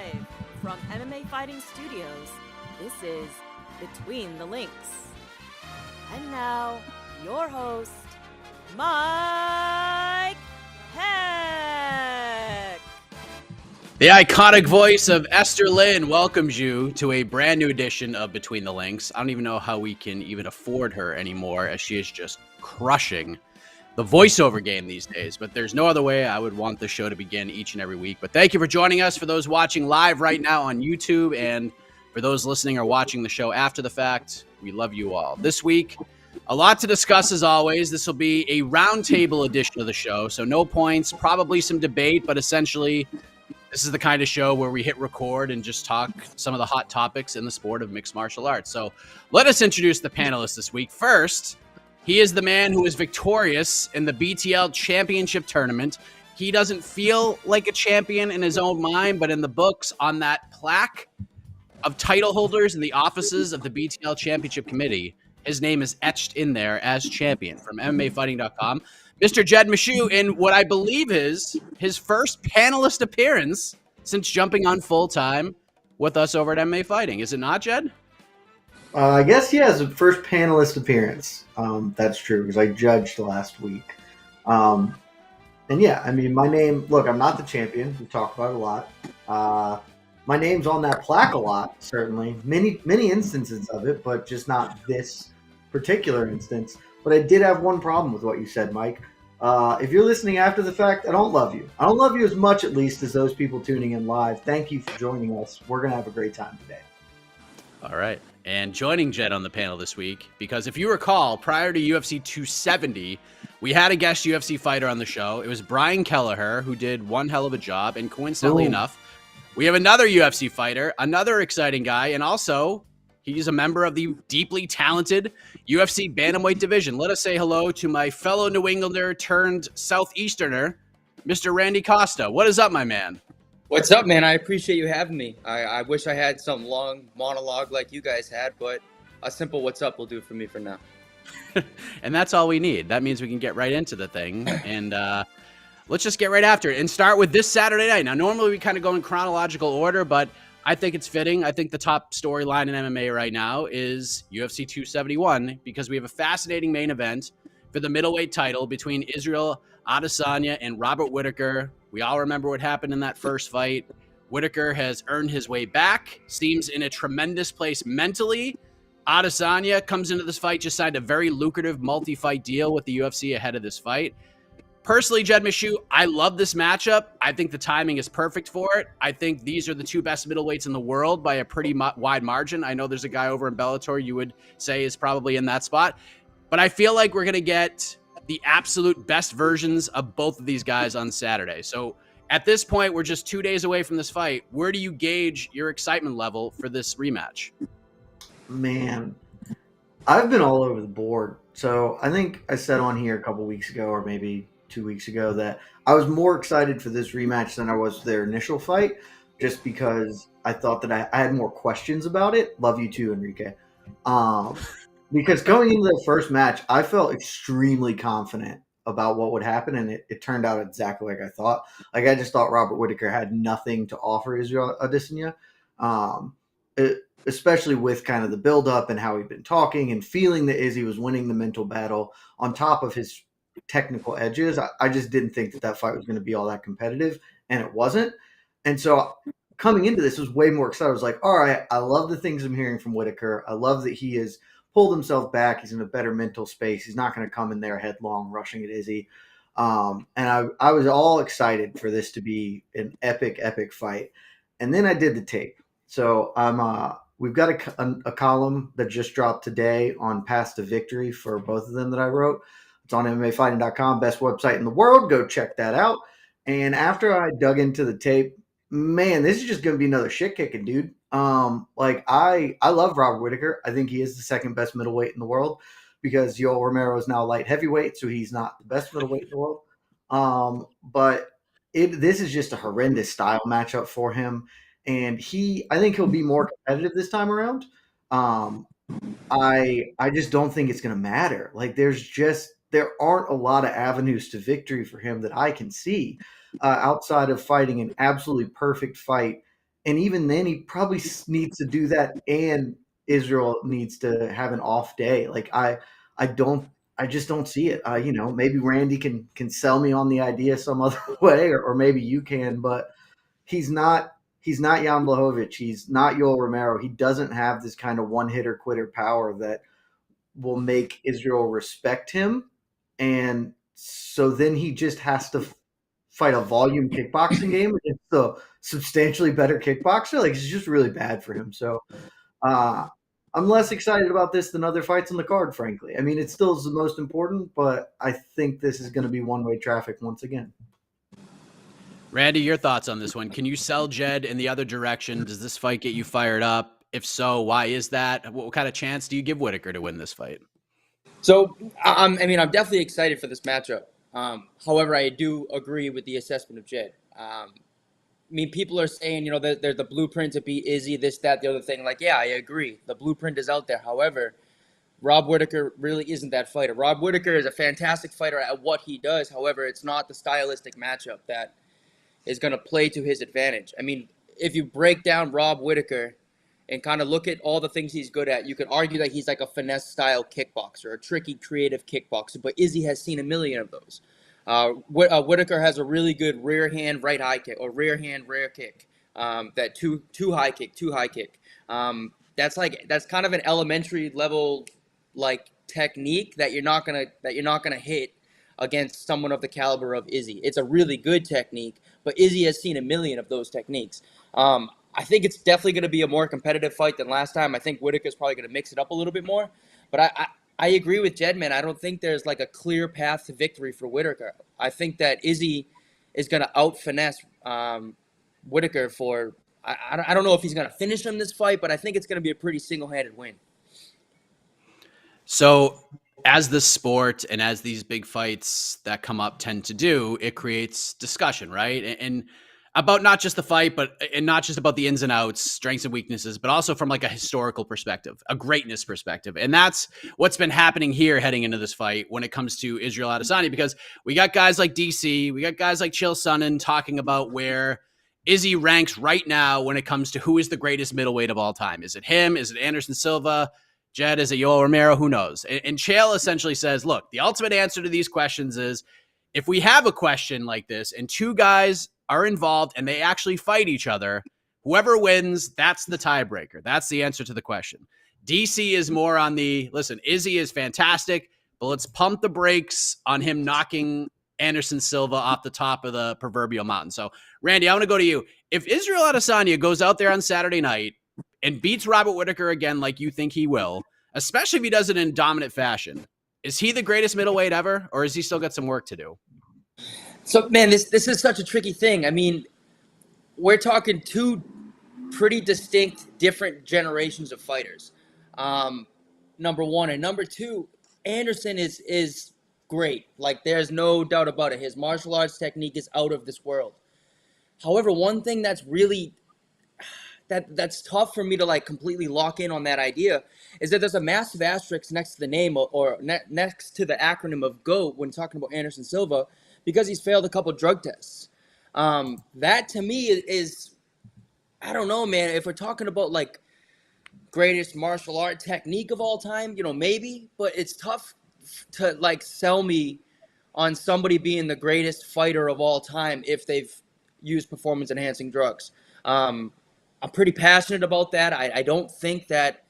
Live from MMA Fighting Studios, this is Between the Links. And now, your host, Mike Heck. The iconic voice of Esther Lynn welcomes you to a brand new edition of Between the Links. I don't even know how we can even afford her anymore, as she is just crushing the voiceover game these days. But there's no other way I would want the show to begin each and every week. But thank you for joining us, for those watching live right now on YouTube, and for those listening or watching the show after the fact. We love you all. This week, a lot to discuss as always. This will be a roundtable edition of the show, so no points, probably some debate, but essentially this is the kind of show where we hit record and just talk some of the hot topics in the sport of mixed martial arts. So let us introduce the panelists this week. First, he is the man who is victorious in the BTL championship tournament. He doesn't feel like a champion in his own mind, but in the books, on that plaque of title holders in the offices of the BTL championship committee, his name is etched in there as champion. From MMAfighting.com, Mr. Jed Meshew, in what I believe is his first panelist appearance since jumping on full-time with us over at MMA Fighting. Is it not, Jed? I guess, yeah, it's a first panelist appearance. That's true, because I judged last week. And yeah, I mean, my name, look, I'm not the champion. We talk about it a lot. My name's on that plaque a lot, certainly. Many instances of it, but just not this particular instance. But I did have one problem with what you said, Mike. If you're listening after the fact, I don't love you. I don't love you as much, at least, as those people tuning in live. Thank you for joining us. We're going to have a great time today. All right. And joining Jed on the panel this week, because if you recall, prior to UFC 270, we had a guest UFC fighter on the show. It was Brian Kelleher, who did one hell of a job. And coincidentally enough, we have another UFC fighter, another exciting guy, and also he's a member of the deeply talented UFC bantamweight division. Let us say hello to my fellow New Englander turned Southeasterner, Mr. Randy Costa. What is up, my man? What's up, man? I appreciate you having me. I wish I had some long monologue like you guys had, but a simple what's up will do for me for now. And that's all we need. That means we can get right into the thing. And let's just get right after it and start with this Saturday night. Now, normally we kind of go in chronological order, but I think it's fitting. I think the top storyline in MMA right now is UFC 271, because we have a fascinating main event for the middleweight title between Israel Adesanya and Robert Whittaker. We all remember what happened in that first fight. Whittaker has earned his way back, seems in a tremendous place mentally. Adesanya comes into this fight, just signed a very lucrative multi-fight deal with the UFC ahead of this fight. Personally, Jed Meshew, I love this matchup. I think the timing is perfect for it. I think these are the two best middleweights in the world by a pretty wide margin. I know there's a guy over in Bellator you would say is probably in that spot. But I feel like we're going to get the absolute best versions of both of these guys on Saturday. So at this point, we're just 2 days away from this fight. Where do you gauge your excitement level for this rematch? Man, I've been all over the board. So I think I said on here a couple weeks ago, or maybe 2 weeks ago, that I was more excited for this rematch than I was for their initial fight, just because I thought that I had more questions about it. Love you too, Enrique. Because going into the first match, I felt extremely confident about what would happen, and it turned out exactly like I thought. Like, I just thought Robert Whittaker had nothing to offer Israel Adesanya, especially with kind of the build-up and how he'd been talking and feeling that Izzy was winning the mental battle on top of his technical edges. I just didn't think that fight was going to be all that competitive, and it wasn't. And so coming into this, was way more excited. I was like, all right, I love the things I'm hearing from Whittaker. I love that he has pulled himself back. He's in a better mental space. He's not going to come in there headlong, rushing at Izzy. And I was all excited for this to be an epic fight. And then I did the tape. So we've got a column that just dropped today on Path to Victory for both of them that I wrote. It's on MMAfighting.com, best website in the world. Go check that out. And after I dug into the tape, man, this is just going to be another shit kicking, dude. I love Robert Whittaker. I think he is the second best middleweight in the world, because Yoel Romero is now light heavyweight, so he's not the best middleweight in the world. But this is just a horrendous style matchup for him, and I think he'll be more competitive this time around. I just don't think it's going to matter. Like, there aren't a lot of avenues to victory for him that I can see, outside of fighting an absolutely perfect fight And even then, he probably needs to do that, and Israel needs to have an off day. Like I just don't see it. Maybe Randy can sell me on the idea some other way, or maybe you can, but he's not Jan Blachowicz. He's not Yoel Romero. He doesn't have this kind of one hitter quitter power that will make Israel respect him. And so then he just has to fight a volume kickboxing game against the substantially better kickboxer. Like, it's just really bad for him. So I'm less excited about this than other fights on the card, frankly. I mean, it still is the most important, but I think this is going to be one-way traffic once again. Randy, your thoughts on this one? Can you sell Jed in the other direction? Does this fight get you fired up? If so, why is that? What kind of chance do you give Whittaker to win this fight? So, I'm definitely excited for this matchup. However, I do agree with the assessment of Jed. People are saying, that they're the blueprint to beat Izzy, this, that, the other thing. Like, yeah, I agree. The blueprint is out there. However, Rob Whittaker really isn't that fighter. Rob Whittaker is a fantastic fighter at what he does. However, it's not the stylistic matchup that is going to play to his advantage. I mean, if you break down Rob Whittaker and kind of look at all the things he's good at, you could argue that he's like a finesse-style kickboxer, a tricky, creative kickboxer, but Izzy has seen a million of those. Whittaker has a really good rear hand, right high kick, or rear hand, rear kick, that two high kick. That's kind of an elementary level like technique that you're not gonna hit against someone of the caliber of Izzy. It's a really good technique, but Izzy has seen a million of those techniques. I think it's definitely going to be a more competitive fight than last time. I think Whittaker's probably going to mix it up a little bit more. But I agree with Jed, man. I don't think there's like a clear path to victory for Whittaker. I think that Izzy is going to out-finesse Whittaker for – I don't know if he's going to finish him this fight, but I think it's going to be a pretty single-handed win. So as the sport and as these big fights that come up tend to do, it creates discussion, right? And about not just the fight, and not just about the ins and outs, strengths and weaknesses, but also from like a historical perspective, a greatness perspective. And that's what's been happening here heading into this fight when it comes to Israel Adesanya, because we got guys like DC, we got guys like Chael Sonnen talking about where Izzy ranks right now when it comes to who is the greatest middleweight of all time. Is it him? Is it Anderson Silva? Jed, is it Yoel Romero? Who knows? And Chael essentially says, look, the ultimate answer to these questions is if we have a question like this and two guys are involved and they actually fight each other, whoever wins, that's the tiebreaker. That's the answer to the question. DC is more on the, listen, Izzy is fantastic, but let's pump the brakes on him knocking Anderson Silva off the top of the proverbial mountain. So, Randy, I want to go to you. If Israel Adesanya goes out there on Saturday night and beats Robert Whittaker again like you think he will, especially if he does it in dominant fashion, is he the greatest middleweight ever, or has he still got some work to do? So, man, this is such a tricky thing. I mean, we're talking two pretty distinct, different generations of fighters. Number one. And number two, Anderson is great. Like, there's no doubt about it. His martial arts technique is out of this world. However, one thing that's really that's tough for me to like completely lock in on that idea is that there's a massive asterisk next to the name or next to the acronym of GOAT when talking about Anderson Silva, because he's failed a couple drug tests. That to me is, I don't know, man. If we're talking about like greatest martial art technique of all time, maybe, but it's tough to like sell me on somebody being the greatest fighter of all time if they've used performance enhancing drugs. I'm pretty passionate about that. I don't think that,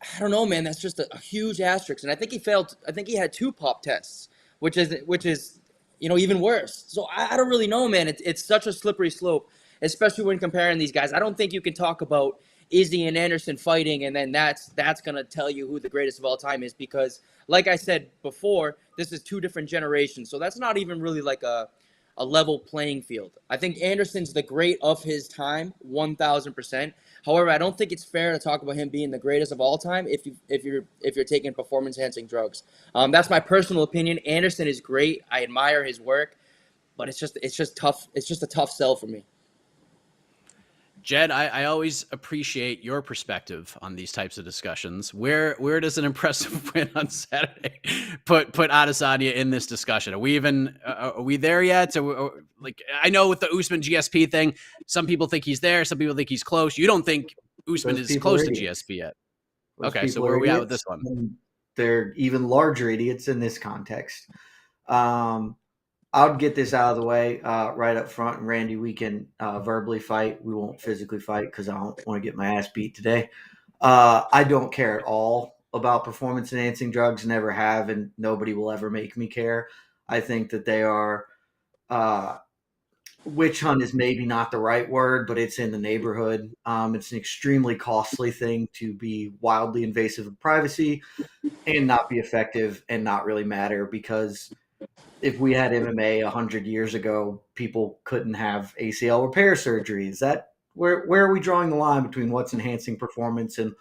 I don't know, man, that's just a huge asterisk. And I think he failed. I think he had 2 pop tests, which is even worse. So I don't really know, man. It's such a slippery slope, especially when comparing these guys. I don't think you can talk about Izzy and Anderson fighting and then that's going to tell you who the greatest of all time is, because like I said before, this is 2 different generations. So that's not even really like a level playing field. I think Anderson's the great of his time, 1,000%. However, I don't think it's fair to talk about him being the greatest of all time if you're taking performance enhancing drugs. That's my personal opinion. Anderson is great. I admire his work, but it's just tough. It's just a tough sell for me. Jed, I always appreciate your perspective on these types of discussions. Where does an impressive win on Saturday put Adesanya in this discussion? Are we there yet? like I know with the Usman GSP thing, some people think he's there, some people think he's close. You don't think Usman Those is people are close to idiots. GSP yet? Those Okay, so people where are are we at with idiots, this one? and they're even larger idiots in this context. I'll get this out of the way right up front. And Randy, we can verbally fight. We won't physically fight because I don't want to get my ass beat today. I don't care at all about performance-enhancing drugs, never have, and nobody will ever make me care. I think that they are witch hunt is maybe not the right word, but it's in the neighborhood. It's an extremely costly thing to be wildly invasive of privacy and not be effective and not really matter, because if we had MMA 100 years ago, people couldn't have ACL repair surgery. Is that where are we drawing the line between what's enhancing performance and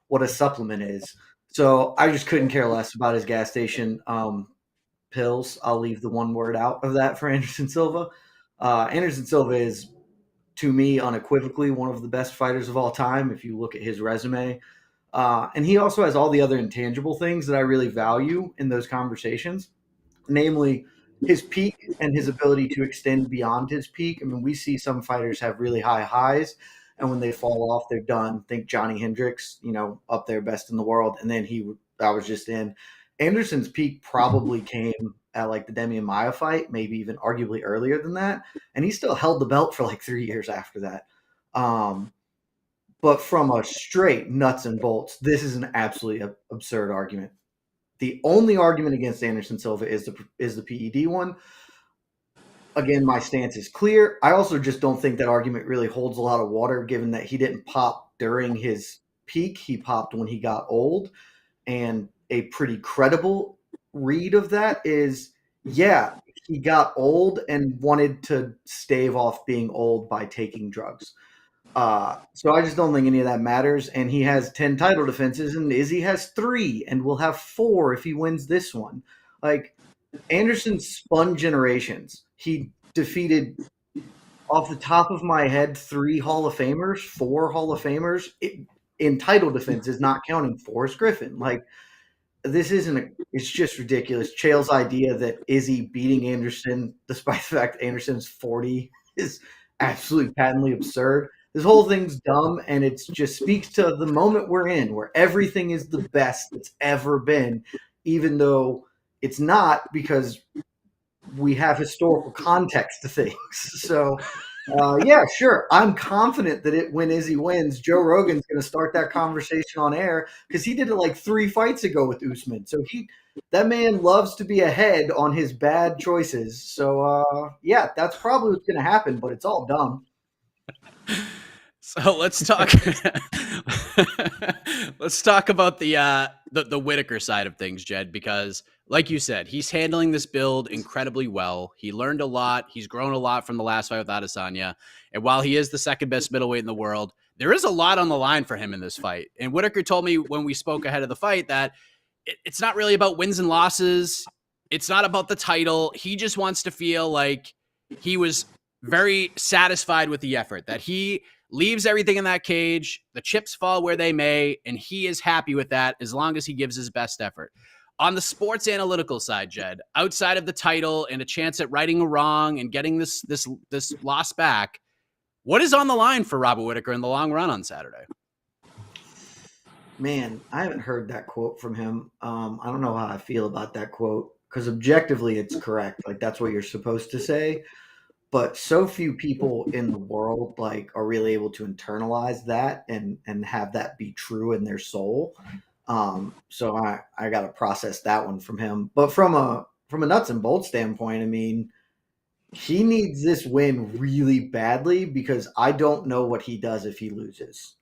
what a supplement is? So I just couldn't care less about his gas station pills. I'll leave the one word out of that for Anderson Silva. Anderson Silva is, to me, unequivocally one of the best fighters of all time if you look at his resume. And he also has all the other intangible things that I really value in those conversations, namely his peak and his ability to extend beyond his peak. I mean, we see some fighters have really high highs, and when they fall off, they're done. Think Johnny Hendricks, up there, best in the world. And then I was just in. Anderson's peak probably came at like the Demian Maia fight, maybe even arguably earlier than that. And he still held the belt for like 3 years after that. But from a straight nuts and bolts, this is an absolutely absurd argument. The only argument against Anderson Silva is the PED one. Again, my stance is clear. I also just don't think that argument really holds a lot of water, given that he didn't pop during his peak. He popped when he got old. And a pretty credible read of that is, yeah, he got old and wanted to stave off being old by taking drugs. So I just don't think any of that matters. And he has 10 title defenses, and Izzy has 3, and will have 4 if he wins this one. Like, Anderson spun generations. He defeated, off the top of my head, 3 Hall of Famers, 4 Hall of Famers in title defenses, not counting Forrest Griffin. Like, this it's just ridiculous. Chael's idea that Izzy beating Anderson, despite the fact that Anderson's 40, is absolutely patently absurd. This whole thing's dumb, and it just speaks to the moment we're in, where everything is the best it's ever been, even though it's not, because we have historical context to things. So, yeah, sure. I'm confident that when Izzy wins, Joe Rogan's going to start that conversation on air, because he did it like 3 fights ago with Usman. So that man loves to be ahead on his bad choices. So, yeah, that's probably what's going to happen, but it's all dumb. So let's talk. Let's talk about the Whittaker side of things, Jed, because like you said, he's handling this build incredibly well. He learned a lot. He's grown a lot from the last fight with Adesanya. And while he is the second best middleweight in the world, there is a lot on the line for him in this fight. And Whittaker told me when we spoke ahead of the fight that it's not really about wins and losses. It's not about the title. He just wants to feel like he was very satisfied with the effort, that he leaves everything in that cage, the chips fall where they may, and he is happy with that as long as he gives his best effort. On the sports analytical side, Jed, outside of the title and a chance at righting a wrong and getting this loss back, what is on the line for Robert Whittaker in the long run on Saturday? Man, I haven't heard that quote from him. I don't know how I feel about that quote, because objectively it's correct. Like, that's what you're supposed to say. But so few people in the world are really able to internalize that and have that be true in their soul. So I got to process that one from him. But from a nuts and bolts standpoint, I mean, he needs this win really badly, because I don't know what he does if he loses.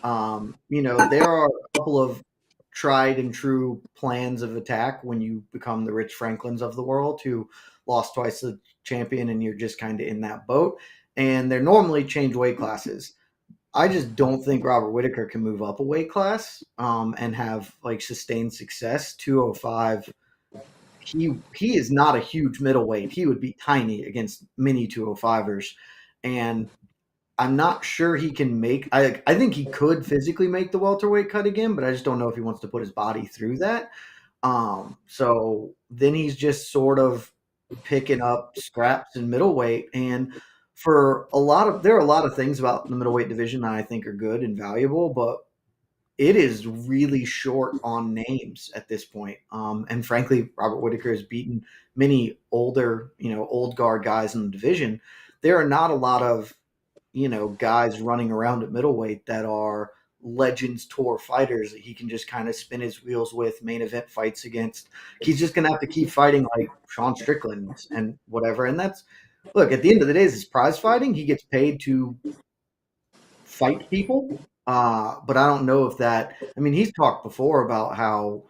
There are a couple of tried and true plans of attack when you become the Rich Franklins of the world, who lost twice the champion, and you're just kind of in that boat. And they're normally change weight classes. I just don't think Robert Whittaker can move up a weight class and have sustained success. 205. He is not a huge middleweight. He would be tiny against mini 205ers. And I'm not sure he can make. I think he could physically make the welterweight cut again, but I just don't know if he wants to put his body through that. So then he's just sort of picking up scraps in middleweight. And there are a lot of things about the middleweight division that I think are good and valuable, but it is really short on names at this point. And frankly, Robert Whittaker has beaten many older, old guard guys in the division. There are not a lot of, guys running around at middleweight that are Legends Tour fighters that he can just kind of spin his wheels with, main event fights against. He's just going to have to keep fighting like Sean Strickland and whatever. And look, at the end of the day, this is prize fighting. He gets paid to fight people. But I don't know if that. I mean, he's talked before about how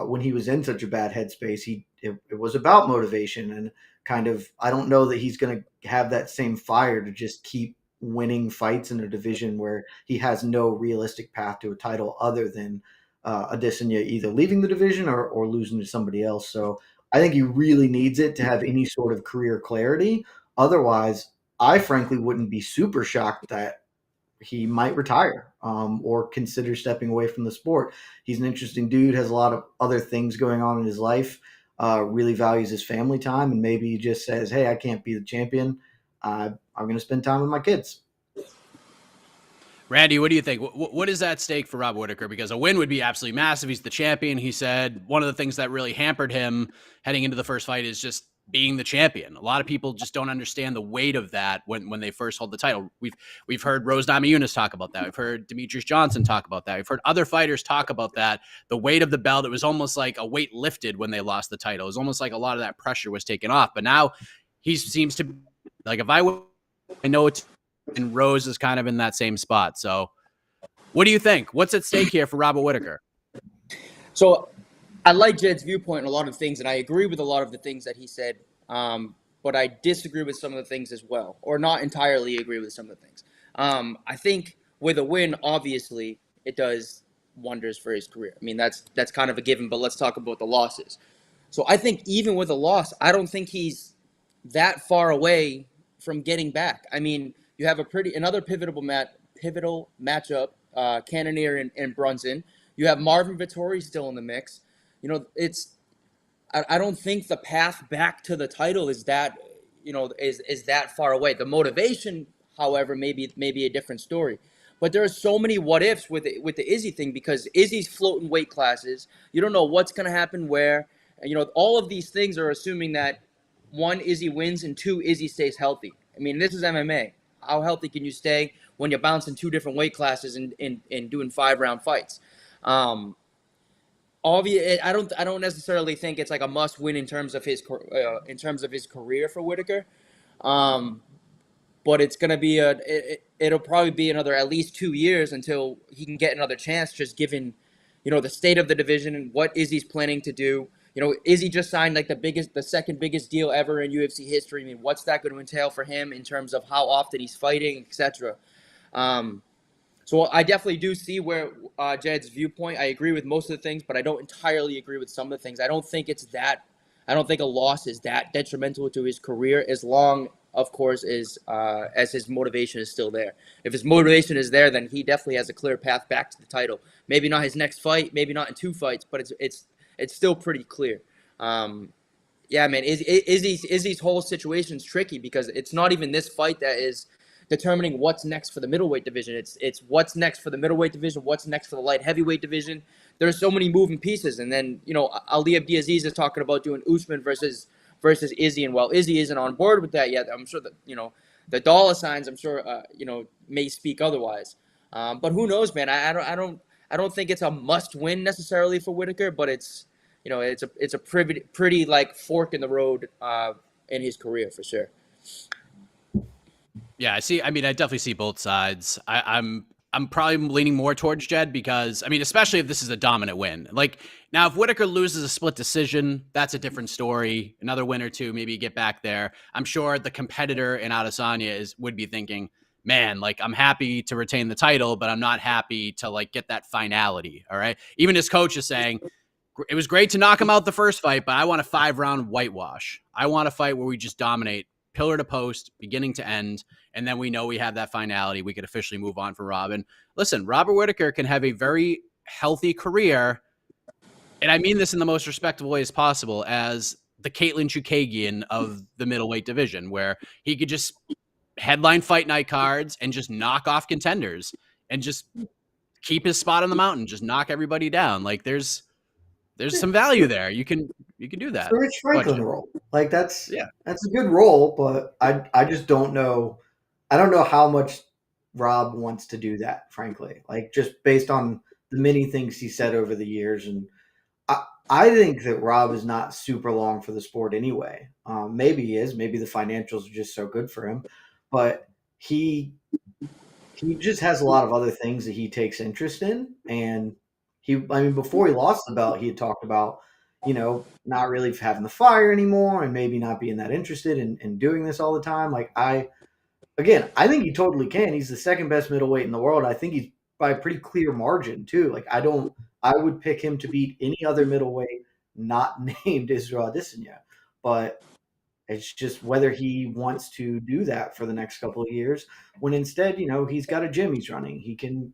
when he was in such a bad headspace, it was about motivation and kind of. I don't know that he's going to have that same fire to just keep winning fights in a division where he has no realistic path to a title other than Adesanya either leaving the division or losing to somebody else. So I think he really needs it to have any sort of career clarity. Otherwise, I frankly wouldn't be super shocked that he might retire or consider stepping away from the sport. He's an interesting dude, has a lot of other things going on in his life, really values his family time, and maybe he just says, hey, I can't be the champion. I'm going to spend time with my kids. Randy, what do you think? What is at stake for Robert Whittaker? Because a win would be absolutely massive. He's the champion. He said one of the things that really hampered him heading into the first fight is just being the champion. A lot of people just don't understand the weight of that when they first hold the title. We've heard Rose Namajunas talk about that. We've heard Demetrius Johnson talk about that. We've heard other fighters talk about that. The weight of the belt, it was almost like a weight lifted when they lost the title. It was almost like a lot of that pressure was taken off. But now he seems to be like, if I know it's, and Rose is kind of in that same spot. So what do you think? What's at stake here for Robert Whittaker? So I like Jed's viewpoint on a lot of things, and I agree with a lot of the things that he said, but I disagree with some of the things as well, or not entirely agree with some of the things. I think with a win, obviously, it does wonders for his career. I mean, that's kind of a given, but let's talk about the losses. So I think even with a loss, I don't think he's that far away from getting back. I mean, you have another pivotal matchup, Cannonier and Brunson. You have Marvin Vettori still in the mix. I don't think the path back to the title is that that far away. The motivation, however, may be a different story. But there are so many what ifs with the Izzy thing, because Izzy's floating weight classes. You don't know what's going to happen where. All of these things are assuming that one, Izzy wins, and two, Izzy stays healthy. I mean, this is MMA. How healthy can you stay when you're bouncing two different weight classes and doing 5-round fights? Obviously, I don't necessarily think it's like a must win in terms of his career for Whittaker, but it's gonna be it'll probably be another at least 2 years until he can get another chance. Just given the state of the division and what Izzy's planning to do. Izzy just signed like the second biggest deal ever in UFC history. I mean, what's that going to entail for him in terms of how often he's fighting, etc. So I definitely do see where Jed's viewpoint. I agree with most of the things, but I don't entirely agree with some of the things. I don't think a loss is that detrimental to his career, as long, of course, as his motivation is still there. If his motivation is there, then he definitely has a clear path back to the title. Maybe not his next fight, maybe not in 2 fights, but it's still pretty clear. Yeah, man, Izzy's whole situation's tricky, because it's not even this fight that is determining what's next for the middleweight division. It's what's next for the middleweight division, what's next for the light heavyweight division. There's so many moving pieces. And then, Ali Abdiaziz is talking about doing Usman versus Izzy. And while Izzy isn't on board with that yet, I'm sure that, the dollar signs, I'm sure, may speak otherwise. But who knows, man? I don't think it's a must win necessarily for Whittaker, but it's a pretty like fork in the road in his career for sure. Yeah, I mean, I definitely see both sides. I'm probably leaning more towards Jed, because, I mean, especially if this is a dominant win. Like, now, if Whittaker loses a split decision, that's a different story. Another win or two, maybe get back there. I'm sure the competitor in Adesanya would be thinking, man, like, I'm happy to retain the title, but I'm not happy to, like, get that finality, all right? Even his coach is saying, it was great to knock him out the first fight, but I want a 5-round whitewash. I want a fight where we just dominate pillar to post, beginning to end, and then we know we have that finality. We could officially move on for Robin. Listen, Robert Whittaker can have a very healthy career, and I mean this in the most respectable way as possible, as the Caitlin Chukagian of the middleweight division, where he could just headline fight night cards and just knock off contenders and just keep his spot on the mountain, just knock everybody down. Like there's some value there. You can do that. The Rich Franklin role. Like that's a good role, but I just don't know. I don't know how much Rob wants to do that, frankly. Like just based on the many things he said over the years. And I think that Rob is not super long for the sport anyway. Maybe he is. Maybe the financials are just so good for him. But he just has a lot of other things that he takes interest in. And before he lost the belt, he had talked about, not really having the fire anymore and maybe not being that interested in doing this all the time. Like I think he totally can. He's the second best middleweight in the world. I think he's by a pretty clear margin too. Like I would pick him to beat any other middleweight not named Israel Adesanya. But it's just whether he wants to do that for the next couple of years when instead, he's got a gym he's running. He can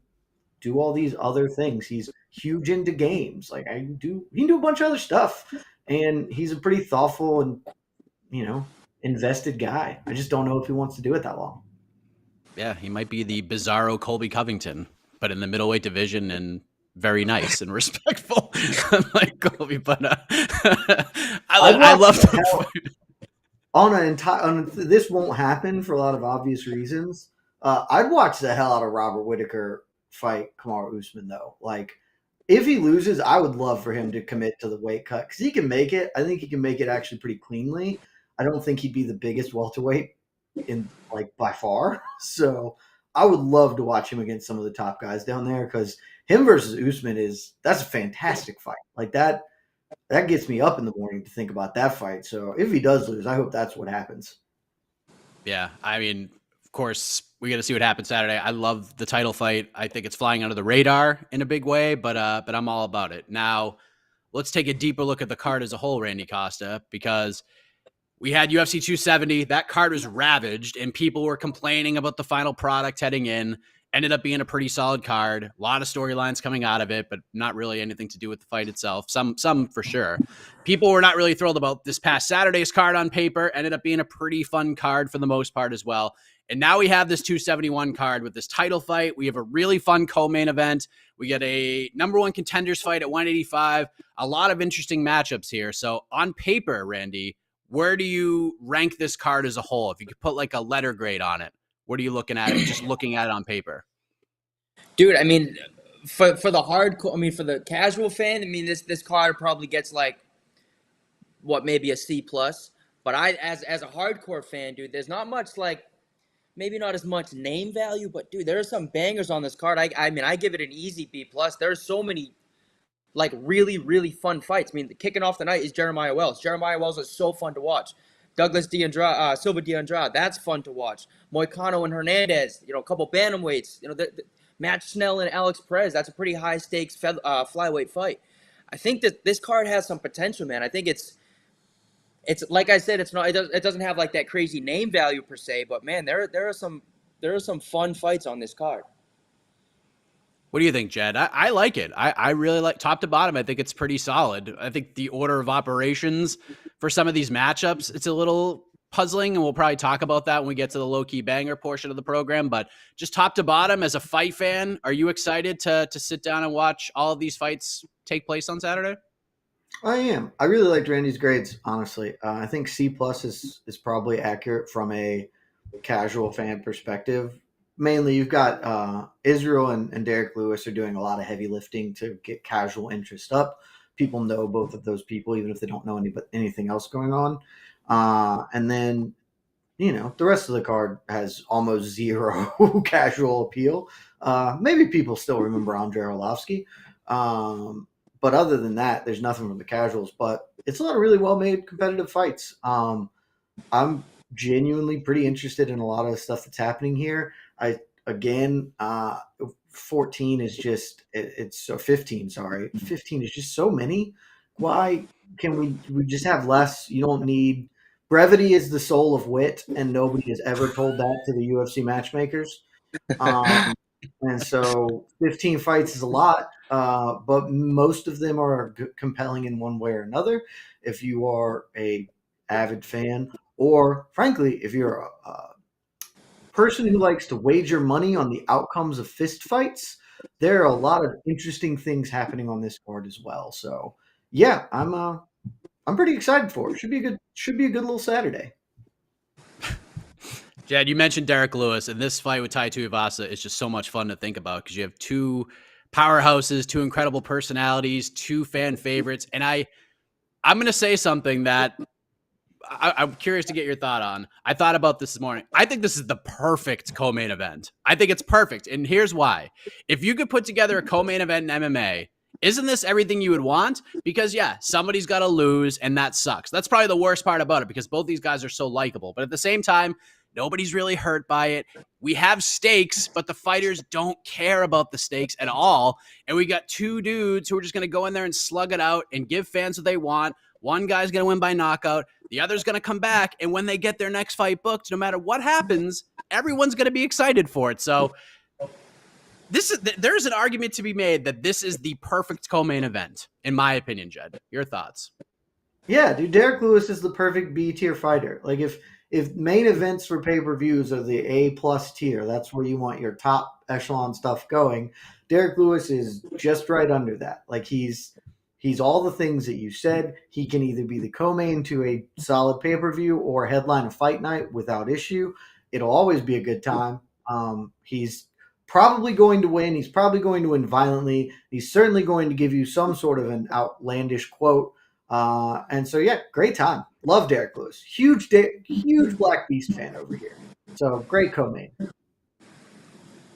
do all these other things. He's huge into games. Like he can do a bunch of other stuff. And he's a pretty thoughtful and, invested guy. I just don't know if he wants to do it that long. Yeah, he might be the bizarro Colby Covington, but in the middleweight division and very nice and respectful, like Colby. But I love the fight. This won't happen for a lot of obvious reasons. I'd watch the hell out of Robert Whittaker fight Kamaru Usman though. Like if he loses, I would love for him to commit to the weight cut because he can make it. I think he can make it actually pretty cleanly. I don't think he'd be the biggest welterweight by far. So I would love to watch him against some of the top guys down there because him versus Usman that's a fantastic fight. Like that gets me up in the morning to think about that fight. So if he does lose, I hope that's what happens. Yeah. Of course, we got to see what happens Saturday. I love the title fight. I think it's flying under the radar in a big way, but I'm all about it. Now, let's take a deeper look at the card as a whole, Randy Costa, because we had UFC 270. That card was ravaged, and people were complaining about the final product heading in. Ended up being a pretty solid card. A lot of storylines coming out of it, but not really anything to do with the fight itself. Some for sure. People were not really thrilled about this past Saturday's card on paper. Ended up being a pretty fun card for the most part as well. And now we have this 271 card with this title fight. We have a really fun co-main event. We get a number one contenders fight at 185. A lot of interesting matchups here. So on paper, Randy, where do you rank this card as a whole? If you could put like a letter grade on it, what are you looking at? Just looking at it on paper, dude. For the hardcore, for the casual fan, this card probably gets maybe a C plus. But as a hardcore fan, dude, there's not much maybe not as much name value, but dude, there are some bangers on this card. I give it an easy B plus. There's so many really, really fun fights. Kicking off the night is Jeremiah Wells. Jeremiah Wells is so fun to watch. Douglas Silva de Andrade, that's fun to watch. Moicano and Hernandez, a couple bantamweights. Matt Schnell and Alex Perez, that's a pretty high stakes flyweight fight. I think that this card has some potential, man. I think it's like I said, it doesn't have that crazy name value per se, but man, there are some fun fights on this card. What do you think, Jed? I like it. I really like top to bottom. I think it's pretty solid. I think the order of operations for some of these matchups, it's a little puzzling, and we'll probably talk about that when we get to the low-key banger portion of the program. But just top to bottom, as a fight fan, are you excited to sit down and watch all of these fights take place on Saturday? I am. I really liked Randy's grades, honestly. I think C plus is probably accurate from a casual fan perspective. Mainly, you've got Israel and Derrick Lewis are doing a lot of heavy lifting to get casual interest up. People know both of those people, even if they don't know anything else going on. And then, the rest of the card has almost zero casual appeal. Maybe people still remember Andrei Arlovski. But other than that, there's nothing from the casuals. But it's a lot of really well-made competitive fights. I'm genuinely pretty interested in a lot of the stuff that's happening here. 14 is just it's so 15. Sorry, 15 is just so many. Why can we just have less? You don't need brevity is the soul of wit, and nobody has ever told that to the UFC matchmakers. And so 15 fights is a lot, but most of them are compelling in one way or another. if you are a avid fan, or frankly, if you're a person who likes to wager money on the outcomes of fist fights, there are a lot of interesting things happening on this card as well. So yeah, I'm pretty excited for it. Should be a good little Saturday. Jed, you mentioned Derrick Lewis, and this fight with Tai Tuivasa is just so much fun to think about because you have two powerhouses, two incredible personalities, two fan favorites, and I'm going to say something that I'm curious to get your thought on. I thought about this morning. I think this is the perfect co-main event. I think it's perfect, and here's why. If you could put together a co-main event in MMA, isn't this everything you would want? Because, yeah, somebody's got to lose, and that sucks. That's probably the worst part about it because both these guys are so likable. But at the same time, nobody's really hurt by it. We have stakes, but the fighters don't care about the stakes at all. And we got two dudes who are just going to go in there and slug it out and give fans what they want. One guy's going to win by knockout. The other's going to come back. And when they get their next fight booked, no matter what happens, everyone's going to be excited for it. So there's an argument to be made that this is the perfect co-main event, in my opinion, Jed. Your thoughts? Yeah, dude, Derrick Lewis is the perfect B tier fighter. Like if main events for pay-per-views are the A+ tier, that's where you want your top echelon stuff going. Derrick Lewis is just right under that. Like he's all the things that you said. He can either be the co-main to a solid pay-per-view or headline a fight night without issue. It'll always be a good time. He's probably going to win. He's probably going to win violently. He's certainly going to give you some sort of an outlandish quote. And so, yeah, great time. Love Derrick Lewis. Huge Black Beast fan over here. So great co-main.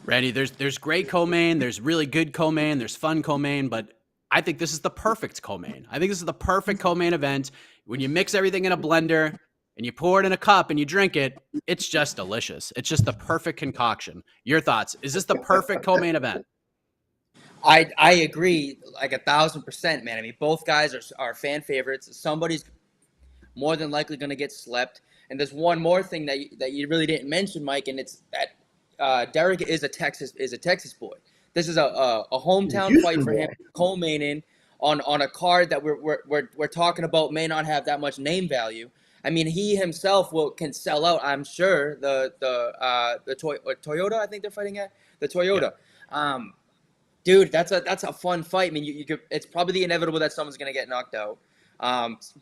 Randy, there's great co-main. There's really good co-main. There's fun co-main. But I think this is the perfect co-main. I think this is the perfect co-main event. When you mix everything in a blender and you pour it in a cup and you drink it, it's just delicious. It's just the perfect concoction. Your thoughts? Is this the perfect co-main event? I agree like 1,000%, man. I mean, both guys are fan favorites. Somebody's more than likely going to get slept. And there's one more thing that you really didn't mention, Mike, and it's that Derrick is a Texas boy. This is a hometown fight for him, co-maining on a card that we're talking about may not have that much name value. I mean, he himself can sell out. I'm sure the Toyota. I think they're fighting at the Toyota. Yeah. Dude, that's a fun fight. I mean, you could. It's probably the inevitable that someone's gonna get knocked out.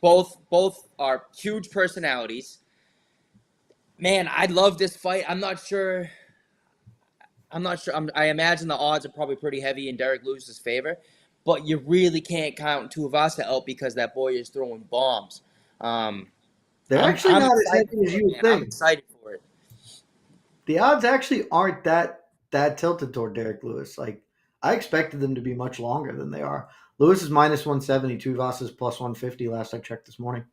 Both are huge personalities. Man, I love this fight. I'm not sure. I imagine the odds are probably pretty heavy in Derrick Lewis's favor, but you really can't count Tuivasa out because that boy is throwing bombs. They're actually not as heavy as you would think. I'm excited for it. The odds actually aren't that tilted toward Derrick Lewis. Like I expected them to be much longer than they are. Lewis is -170, Tuivasa's +150 last I checked this morning.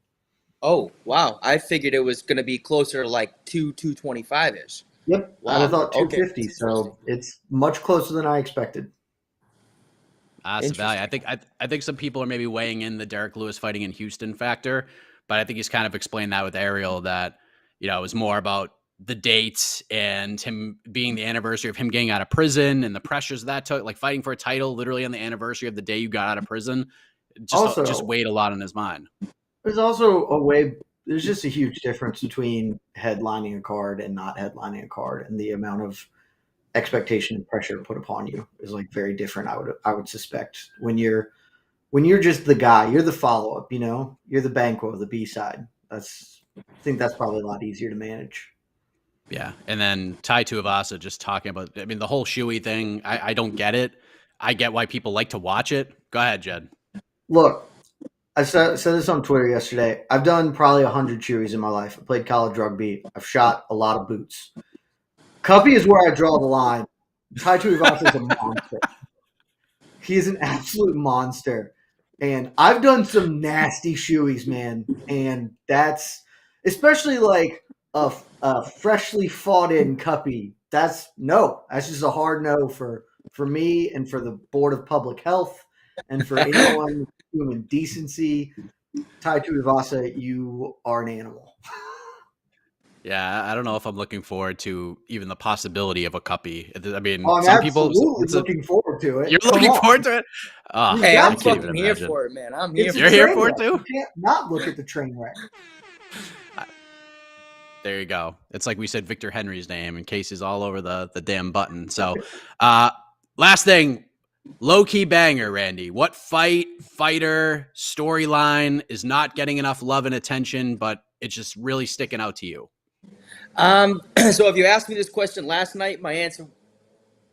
Oh, wow. I figured it was going to be closer to like 225-ish. Yep. Wow. I thought 250, okay. so it's much closer than I expected. Awesome value. I think some people are maybe weighing in the Derrick Lewis fighting in Houston factor, but I think he's kind of explained that with Ariel that, it was more about the dates and him being the anniversary of him getting out of prison and the pressures that took, like fighting for a title literally on the anniversary of the day you got out of prison. Just weighed a lot on his mind. There's just a huge difference between headlining a card and not headlining a card, and the amount of expectation and pressure put upon you is like very different. I would suspect when you're just the guy, you're the follow-up, you're the banquo, the B-side. I think that's probably a lot easier to manage. Yeah. And then Tai Tuivasa just talking about, the whole shoey thing. I don't get it. I get why people like to watch it. Go ahead, Jed. Look, I said this on Twitter yesterday. I've done probably 100 shoeys in my life. I played college rugby. I've shot a lot of boots. Cuppy is where I draw the line. Tai Tuivasa is a monster. He is an absolute monster. And I've done some nasty shoeys, man. And that's especially like a freshly fought in Cuppy. That's just a hard no for me and for the Board of Public Health and for anyone human decency. Tai Tuivasa, you are an animal. Yeah, I don't know if I'm looking forward to even the possibility of a Cuppy. I'm absolutely looking forward forward to it. You're Come looking on. forward to it? Oh, You Hey, got I'm to. fucking here for it, man. I'm here It's for a You're here train for it wreck. too? You can't not look at the train wreck. There you go. It's like we said Victor Henry's name in case he's all over the damn button. So, last thing, low-key banger, Randy. What fighter, storyline is not getting enough love and attention, but it's just really sticking out to you? So if you asked me this question last night, my answer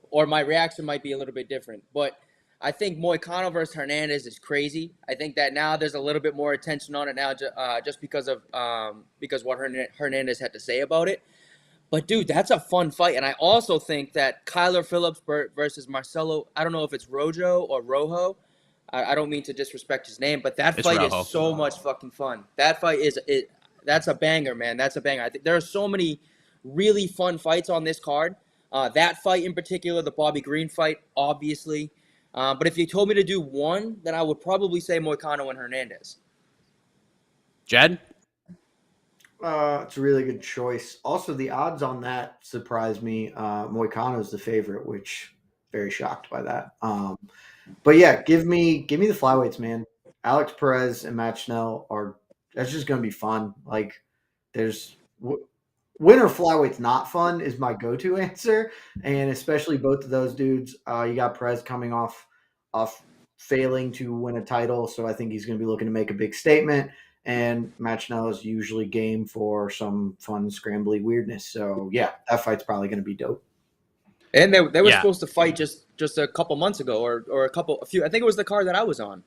or my reaction might be a little bit different. But I think Moicano versus Hernandez is crazy. I think that now there's a little bit more attention on it now, just because of what Hernandez had to say about it. But dude, that's a fun fight, and I also think that Kyler Phillips versus Marcelo. I don't know if it's Rojo or Rojo. I don't mean to disrespect his name, but that It's fight Rojo. is so much fucking fun. That fight that's a banger, man. That's a banger. I think there are so many really fun fights on this card. That fight in particular, the Bobby Green fight, obviously. But if you told me to do one, then I would probably say Moicano and Hernandez. Jed? It's a really good choice. Also, the odds on that surprised me. Moicano's the favorite, which very shocked by that. But yeah, give me the flyweights, man. Alex Perez and Matt Schnell that's just going to be fun. Like, winner flyweights not fun is my go-to answer, and especially both of those dudes. You got Perez coming off failing to win a title, so I think he's going to be looking to make a big statement. And Matt Schnell is usually game for some fun scrambly weirdness. So yeah, that fight's probably going to be dope. And they were supposed to fight just a couple months ago, or a few. I think it was the card that I was on.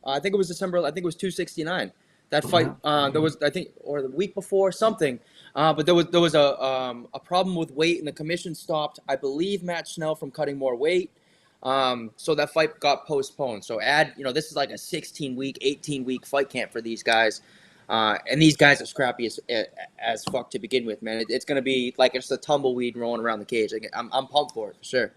I think it was December. I think it was 269. That fight, there was, I think, or the week before, something. But there was a problem with weight, and the commission stopped, I believe, Matt Schnell from cutting more weight. So that fight got postponed. So this is like a 16-week, 18-week fight camp for these guys. And these guys are scrappy as fuck to begin with, man. It's going to be like it's a tumbleweed rolling around the cage. I'm pumped for it, for sure.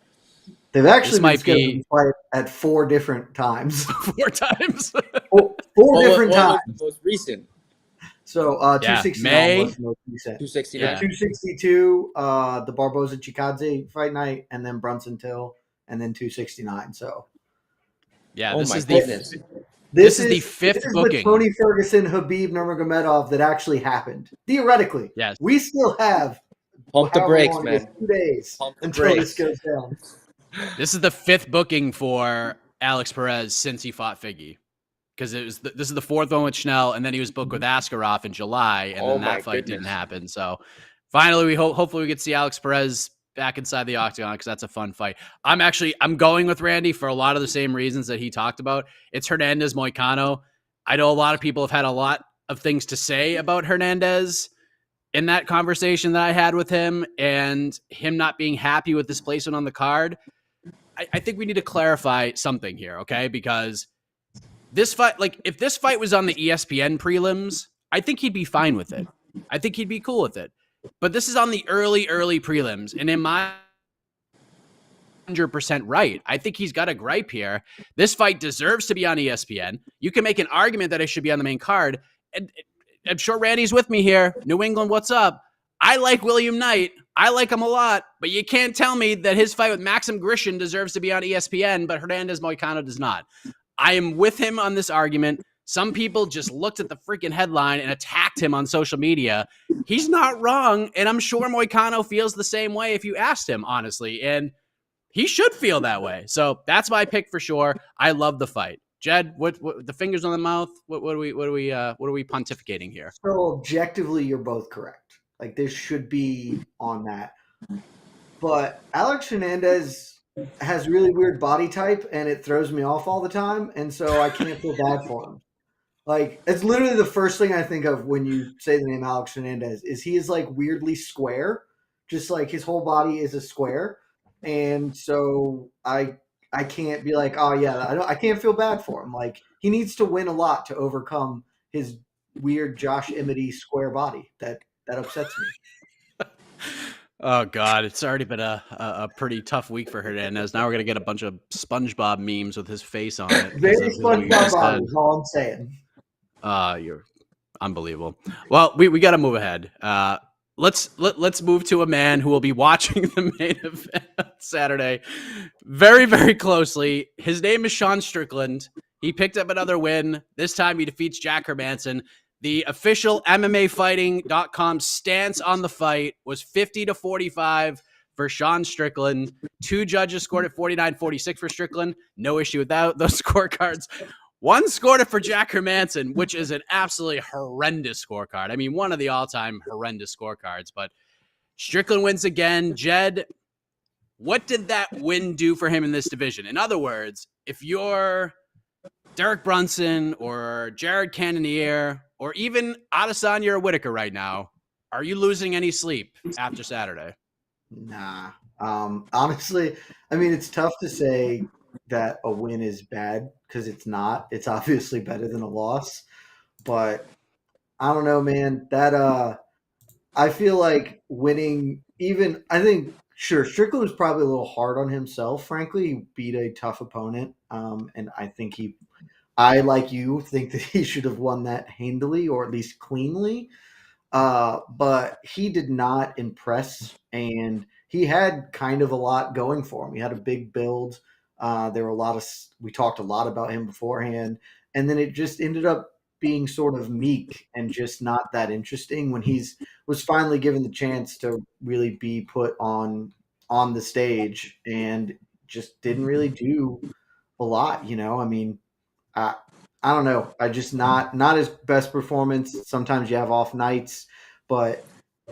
They've actually been scheduled to fight at 4 different times. 4 times? Four different times. Was the most recent? So 269 was the most recent. 269. Yeah, 262, the Barboza Chikadze fight night, and then Brunson Till, and then 269. So yeah, this is the fifth booking. The Tony Ferguson Habib Nurmagomedov that actually happened. Theoretically, yes, we still have pump the brakes, man. 2 days until this goes down. This is the 5th booking for Alex Perez since he fought Figgy, because this is the 4th one with Schnell, and then he was booked with Askarov in July, and then that fight didn't happen. So finally, hopefully we get to see Alex Perez back inside the octagon, because that's a fun fight. I'm going with Randy for a lot of the same reasons that he talked about. It's Hernandez Moicano. I know a lot of people have had a lot of things to say about Hernandez in that conversation that I had with him, and him not being happy with this placement on the card. I think we need to clarify something here, okay? Because this fight, like, if this fight was on the ESPN prelims, I think he'd be fine with it. I think he'd be cool with it. But this is on the early prelims, and in my 100% right. I think he's got a gripe here. This fight deserves to be on ESPN. You can make an argument that it should be on the main card. And I'm sure Randy's with me here. New England, what's up? I like William Knight. I like him a lot, but you can't tell me that his fight with Maxim Grishin deserves to be on ESPN, but Hernandez Moicano does not. I am with him on this argument. Some people just looked at the freaking headline and attacked him on social media. He's not wrong, and I'm sure Moicano feels the same way if you asked him, honestly, and he should feel that way. So that's my pick for sure. I love the fight. Jed, what the fingers on the mouth? What are we pontificating here? So objectively, you're both correct. Like, this should be on that. But Alex Hernandez has really weird body type, and it throws me off all the time, and so I can't feel bad for him. Like, it's literally the first thing I think of when you say the name Alex Hernandez is he is, like, weirdly square. Just, like, his whole body is a square. And so I can't be like, oh, yeah, I can't feel bad for him. Like, he needs to win a lot to overcome his weird Josh Emmett square body. That upsets me. Oh, God. It's already been a pretty tough week for Hernandez. Now we're going to get a bunch of SpongeBob memes with his face on it. Very SpongeBob body is all I'm saying. You're unbelievable. Well, we got to move ahead. let's move to a man who will be watching the main event Saturday very, very closely. His name is Sean Strickland. He picked up another win. This time he defeats Jack Hermansson. The official MMAfighting.com stance on the fight was 50-45 for Sean Strickland. 2 judges scored at 49-46 for Strickland. No issue with those scorecards. 1 scored it for Jack Hermansson, which is an absolutely horrendous scorecard. I mean, one of the all-time horrendous scorecards, but Strickland wins again. Jed, what did that win do for him in this division? In other words, if you're Derrick Brunson or Jared Cannonier or even Adesanya or Whittaker right now, are you losing any sleep after Saturday? Nah. Honestly, I mean, it's tough to say that a win is bad because it's not. It's obviously better than a loss. But I don't know, man. That I feel like winning I think Strickland was probably a little hard on himself, frankly. He beat a tough opponent. And I think I, like you, think that he should have won that handily or at least cleanly. But he did not impress, and he had kind of a lot going for him. He had a big build. There were we talked a lot about him beforehand, and then it just ended up being sort of meek and just not that interesting when was finally given the chance to really be put on the stage, and just didn't really do a lot. I mean, I don't know. I just not his best performance. Sometimes you have off nights, but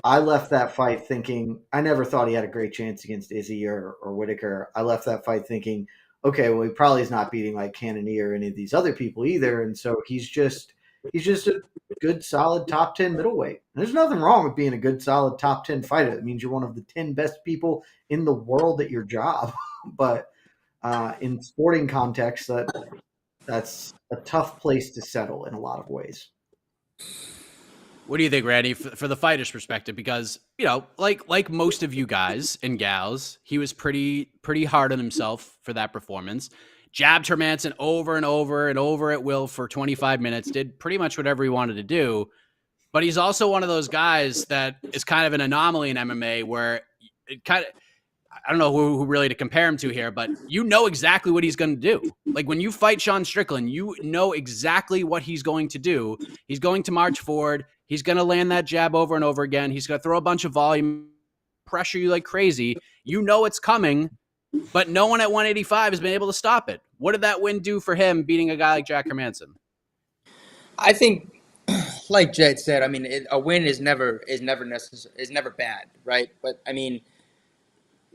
I left that fight thinking I never thought he had a great chance against Izzy or Whittaker. I left that fight thinking, okay, well, he probably is not beating like Cannonier or any of these other people either, and so he's just a good, solid top 10 middleweight. And there's nothing wrong with being a good, solid top 10 fighter. It means you're one of the 10 best people in the world at your job. But in sporting context, that's a tough place to settle in a lot of ways. What do you think, Randy, for the fighter's perspective? Because, like most of you guys and gals, he was pretty hard on himself for that performance. Jabbed Hermansson over and over and over at will for 25 minutes, did pretty much whatever he wanted to do. But he's also one of those guys that is kind of an anomaly in MMA where it kind of, I don't know who really to compare him to here, but you know exactly what he's going to do. Like when you fight Sean Strickland, you know exactly what he's going to do. He's going to march forward. He's going to land that jab over and over again. He's going to throw a bunch of volume, pressure you like crazy. You know it's coming, but no one at 185 has been able to stop it. What did that win do for him beating a guy like Jack Hermansson? I think, like Jed said, I mean, a win is never bad, right? But I mean,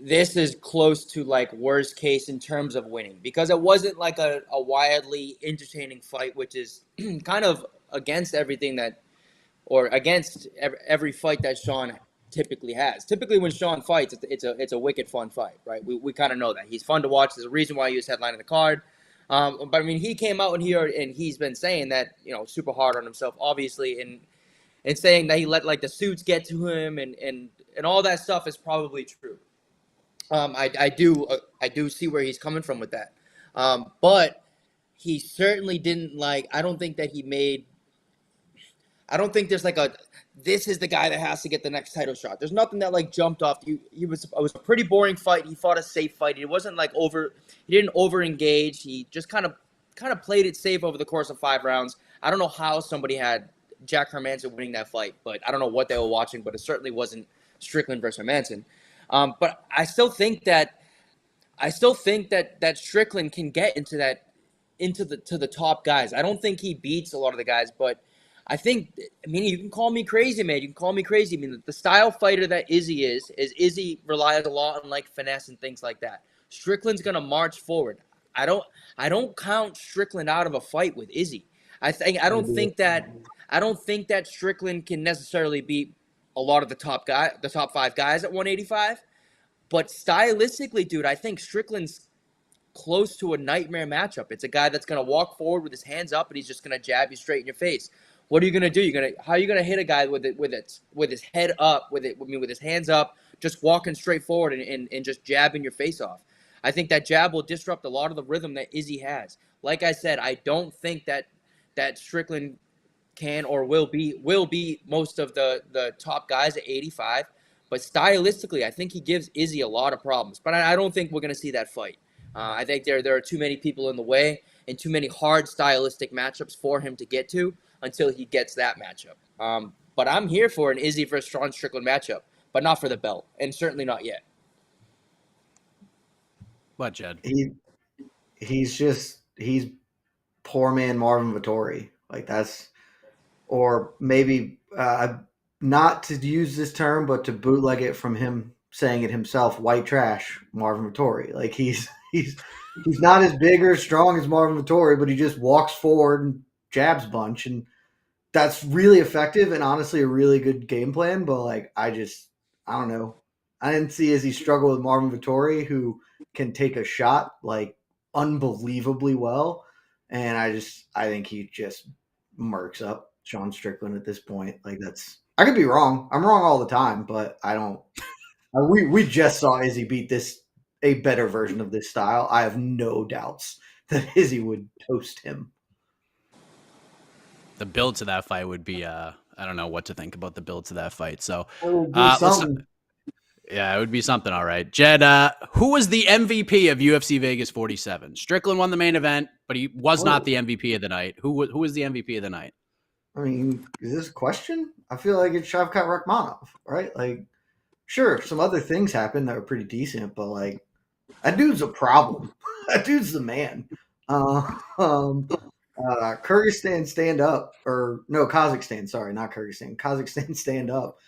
this is close to like worst case in terms of winning because it wasn't like a wildly entertaining fight, which is kind of against everything against every fight that Sean typically has. Typically when Sean fights, it's a wicked fun fight, right? We kind of know that. He's fun to watch. There's a reason why he was headlining the card. But I mean, he came out and he's been saying that, super hard on himself, obviously, and saying that he let like the suits get to him and all that stuff is probably true. I do see where he's coming from with that. But he certainly didn't I don't think there's this is the guy that has to get the next title shot. There's nothing that jumped off. It was a pretty boring fight. He fought a safe fight. It wasn't he didn't over engage. He just kind of played it safe over the course of 5 rounds. I don't know how somebody had Jack Hermansson winning that fight, but I don't know what they were watching, but it certainly wasn't Strickland versus Hermansson. But I still think that Strickland can get into the top guys. I don't think he beats a lot of the guys, but I think, you can call me crazy, man. You can call me crazy. I mean, the style fighter that Izzy is Izzy relies a lot on finesse and things like that. Strickland's gonna march forward. I don't count Strickland out of a fight with Izzy. I don't think that Strickland can necessarily beat a lot of the top 5 guys at 185. But stylistically, dude, I think Strickland's close to a nightmare matchup. It's a guy that's gonna walk forward with his hands up and he's just gonna jab you straight in your face. What are you gonna do? How are you gonna hit a guy with his head up, with his hands up, just walking straight forward and just jabbing your face off? I think that jab will disrupt a lot of the rhythm that Izzy has. Like I said, I don't think that Strickland can or will be most of the top guys at 85. But stylistically, I think he gives Izzy a lot of problems. But I don't think we're going to see that fight. I think there are too many people in the way and too many hard stylistic matchups for him to get to until he gets that matchup. But I'm here for an Izzy versus Sean Strickland matchup, but not for the belt, and certainly not yet. What, Jed? He's poor man Marvin Vettori. Like that's, or maybe not to use this term, but to bootleg it from him saying it himself, white trash Marvin Vettori. Like he's not as big or strong as Marvin Vettori, but he just walks forward and jabs a bunch, and that's really effective and honestly a really good game plan. But like I don't know. I didn't see Izzy struggle with Marvin Vettori, who can take a shot like unbelievably well. And I think he just murks up Sean Strickland at this point. Like I could be wrong. I'm wrong all the time, but I don't. We just saw Izzy beat a better version of this style. I have no doubts that Izzy would toast him. The build to that fight would be I don't know what to think about the build to that fight. So yeah, it would be something. All right. Jed, who was the MVP of UFC Vegas 47? Strickland won the main event, but he was not the MVP of the night. Who was the MVP of the night? I mean, is this a question? I feel like it's Shavkat Rakhmonov, right? Like, sure, some other things happened that were pretty decent, but like, that dude's a problem. That dude's the man. Kyrgyzstan stand up, or no, Kazakhstan. Sorry, not Kyrgyzstan. Kazakhstan stand up.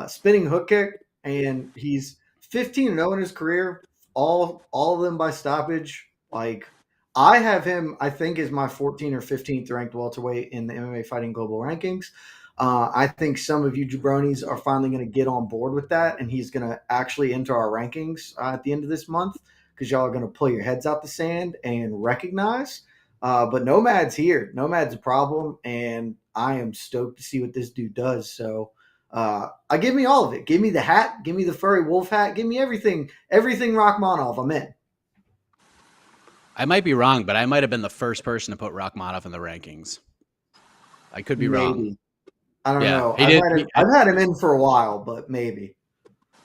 Spinning hook kick. And he's 15-0 in his career, all of them by stoppage. Like I have him, I think, is my 14th or 15th ranked welterweight in the MMA Fighting Global rankings. I think some of you jabronis are finally going to get on board with that, and he's going to actually enter our rankings at the end of this month because y'all are going to pull your heads out the sand and recognize. But Nomad's here. Nomad's a problem, and I am stoked to see what this dude does. So. I give me all of it. Give me the hat. Give me the furry wolf hat. Give me everything. Everything Rakhmonov. I'm in. I might be wrong, but I might have been the first person to put Rakhmonov in the rankings. I could be wrong. I don't know. I've had him in for a while, but maybe.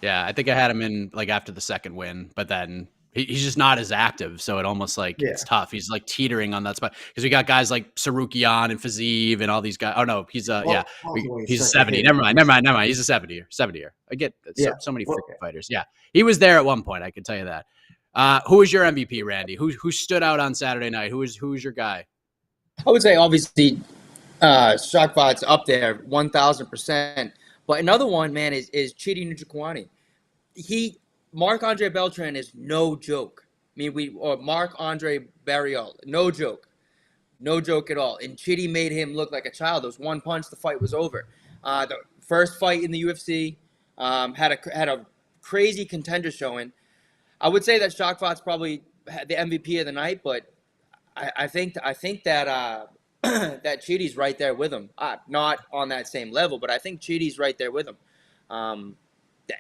Yeah, I think I had him in like after the second win, but then he's just not as active, so it almost like it's tough. He's like teetering on that spot because we got guys like Sarukian and Fazeev and all these guys. Oh no, he's he's a 70. Never mind. He's a 70er. I get so many freaking fighters. Yeah, he was there at one point. I can tell you that. Who was your MVP, Randy? Who stood out on Saturday night? Who was your guy? I would say obviously Shockbot's up there 1,000%. But another one, man, is Chidi Njokuani. Marc-Andre Beltran is no joke. I mean, Marc-Andre Barriol, no joke. No joke at all. And Chidi made him look like a child. There was one punch, the fight was over. The first fight in the UFC had a crazy contender showing. I would say that Shockbot's probably the MVP of the night, but I think that that Chidi's right there with him. Not on that same level, but I think Chidi's right there with him.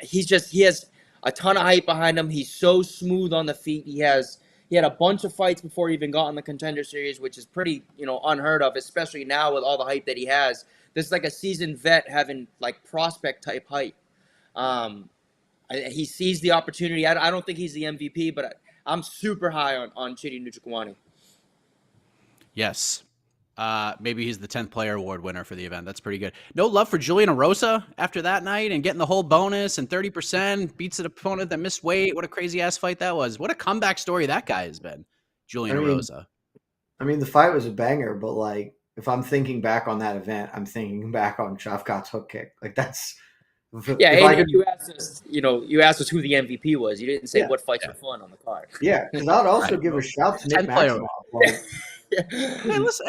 He has a ton of hype behind him. He's so smooth on the feet. He had a bunch of fights before he even got in the Contender Series, which is pretty, unheard of, especially now with all the hype that he has. This is like a seasoned vet having like prospect type hype. He sees the opportunity. I don't think he's the MVP, but I'm super high on Chidi Njokuani. Yes. Maybe he's the 10th player award winner for the event. That's pretty good. No love for Julian Erosa after that night and getting the whole bonus and 30%, beats an opponent that missed weight. What a crazy ass fight that was. What a comeback story that guy has been, Julian Erosa. I mean, the fight was a banger, but like, if I'm thinking back on that event, I'm thinking back on Shavkat's hook kick. Like that's, you asked us who the MVP was. You didn't say what fights were fun on the card. Yeah, because I'd also give a shout to Nick Maximoff. Hey, listen.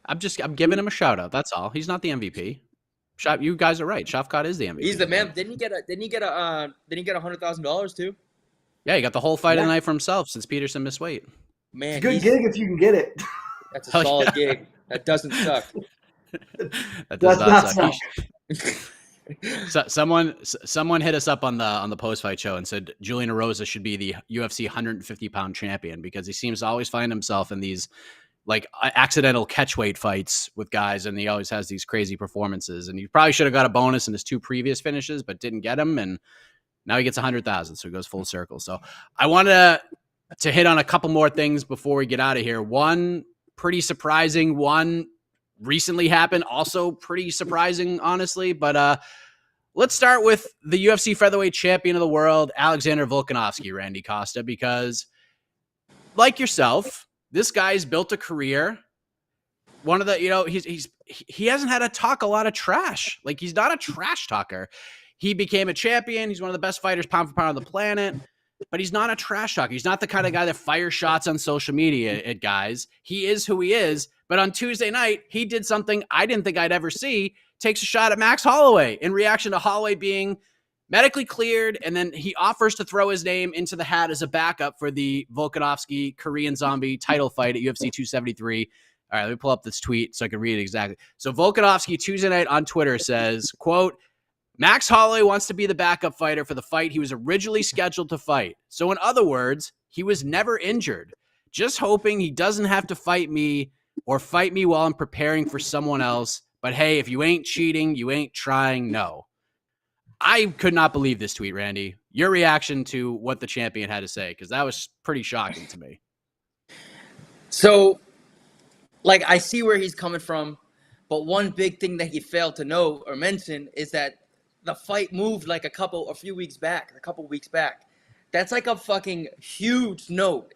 I'm giving him a shout out. That's all. He's not the MVP. You guys are right. Shavkat is the MVP. He's the man. Didn't he get $100,000 too? Yeah, he got the whole fight of the night for himself since Peterson missed weight. Man, it's a good gig if you can get it. That's a solid gig. That doesn't suck. That does not suck. So someone hit us up on the post fight show and said Julian Erosa should be the UFC 150-pound champion because he seems to always find himself in these like accidental catchweight fights with guys, and he always has these crazy performances. And he probably should have got a bonus in his 2 previous finishes, but didn't get him. And now he gets 100,000, so he goes full circle. So I wanted to hit on a couple more things before we get out of here. One pretty surprising, one recently happened, also pretty surprising, honestly. But let's start with the UFC featherweight champion of the world, Alexander Volkanovski, Randy Costa, because like yourself, this guy's built a career. One of the, he hasn't had to talk a lot of trash. Like, he's not a trash talker. He became a champion. He's one of the best fighters pound for pound on the planet, but he's not a trash talker. He's not the kind of guy that fires shots on social media at guys. He is who he is. But on Tuesday night, he did something I didn't think I'd ever see. Takes a shot at Max Holloway in reaction to Holloway being medically cleared, and then he offers to throw his name into the hat as a backup for the Volkanovski Korean Zombie title fight at UFC 273. All right, let me pull up this tweet so I can read it exactly. So Volkanovski Tuesday night on Twitter says, quote, Max Holloway wants to be the backup fighter for the fight he was originally scheduled to fight. So in other words, he was never injured. Just hoping he doesn't have to fight me or fight me while I'm preparing for someone else. But hey, if you ain't cheating, you ain't trying, no. I could not believe this tweet, Randy. Your reaction to what the champion had to say, because that was pretty shocking to me. So, like, I see where he's coming from, but one big thing that he failed to know or mention is that the fight moved like a couple weeks back. That's like a fucking huge note,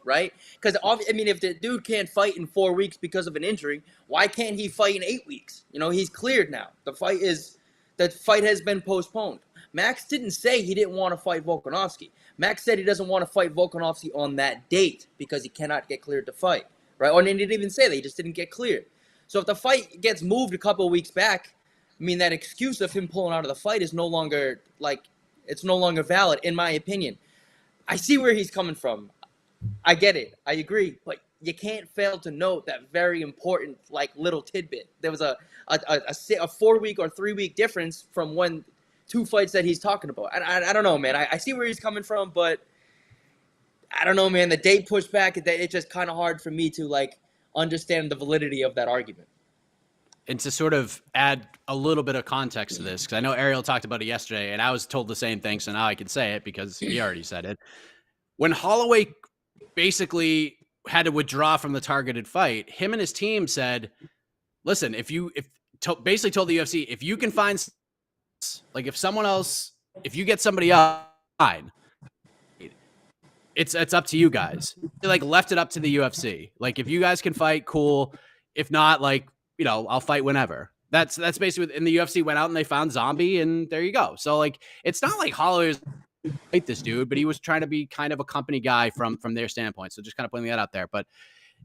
right? Because, I mean, if the dude can't fight in 4 weeks because of an injury, why can't he fight in 8 weeks? He's cleared now. The fight has been postponed. Max didn't say he didn't want to fight Volkanovski. Max said he doesn't want to fight Volkanovski on that date because he cannot get cleared to fight, right? Or he didn't even say that. He just didn't get cleared. So if the fight gets moved a couple of weeks back, I mean, that excuse of him pulling out of the fight is no longer, it's no longer valid, in my opinion. I see where he's coming from. I get it. I agree. But you can't fail to note that very important, little tidbit. There was a 4-week or 3-week difference from 2 fights that he's talking about. I don't know, man. I see where he's coming from, but I don't know, man. The date pushed back, it's just kind of hard for me to, understand the validity of that argument. And to sort of add a little bit of context to this, because I know Ariel talked about it yesterday, and I was told the same thing, so now I can say it because he already said it. When Holloway basically had to withdraw from the targeted fight, him and his team said, listen, basically told the UFC, if you can find, if you get somebody else, fine. It's up to you guys. They left it up to the UFC. If you guys can fight, cool. If not, I'll fight whenever. That's basically, and the UFC went out and they found Zombie, and there you go. So it's not like Holloway was fight this dude, but he was trying to be kind of a company guy from their standpoint. So just kind of putting that out there. But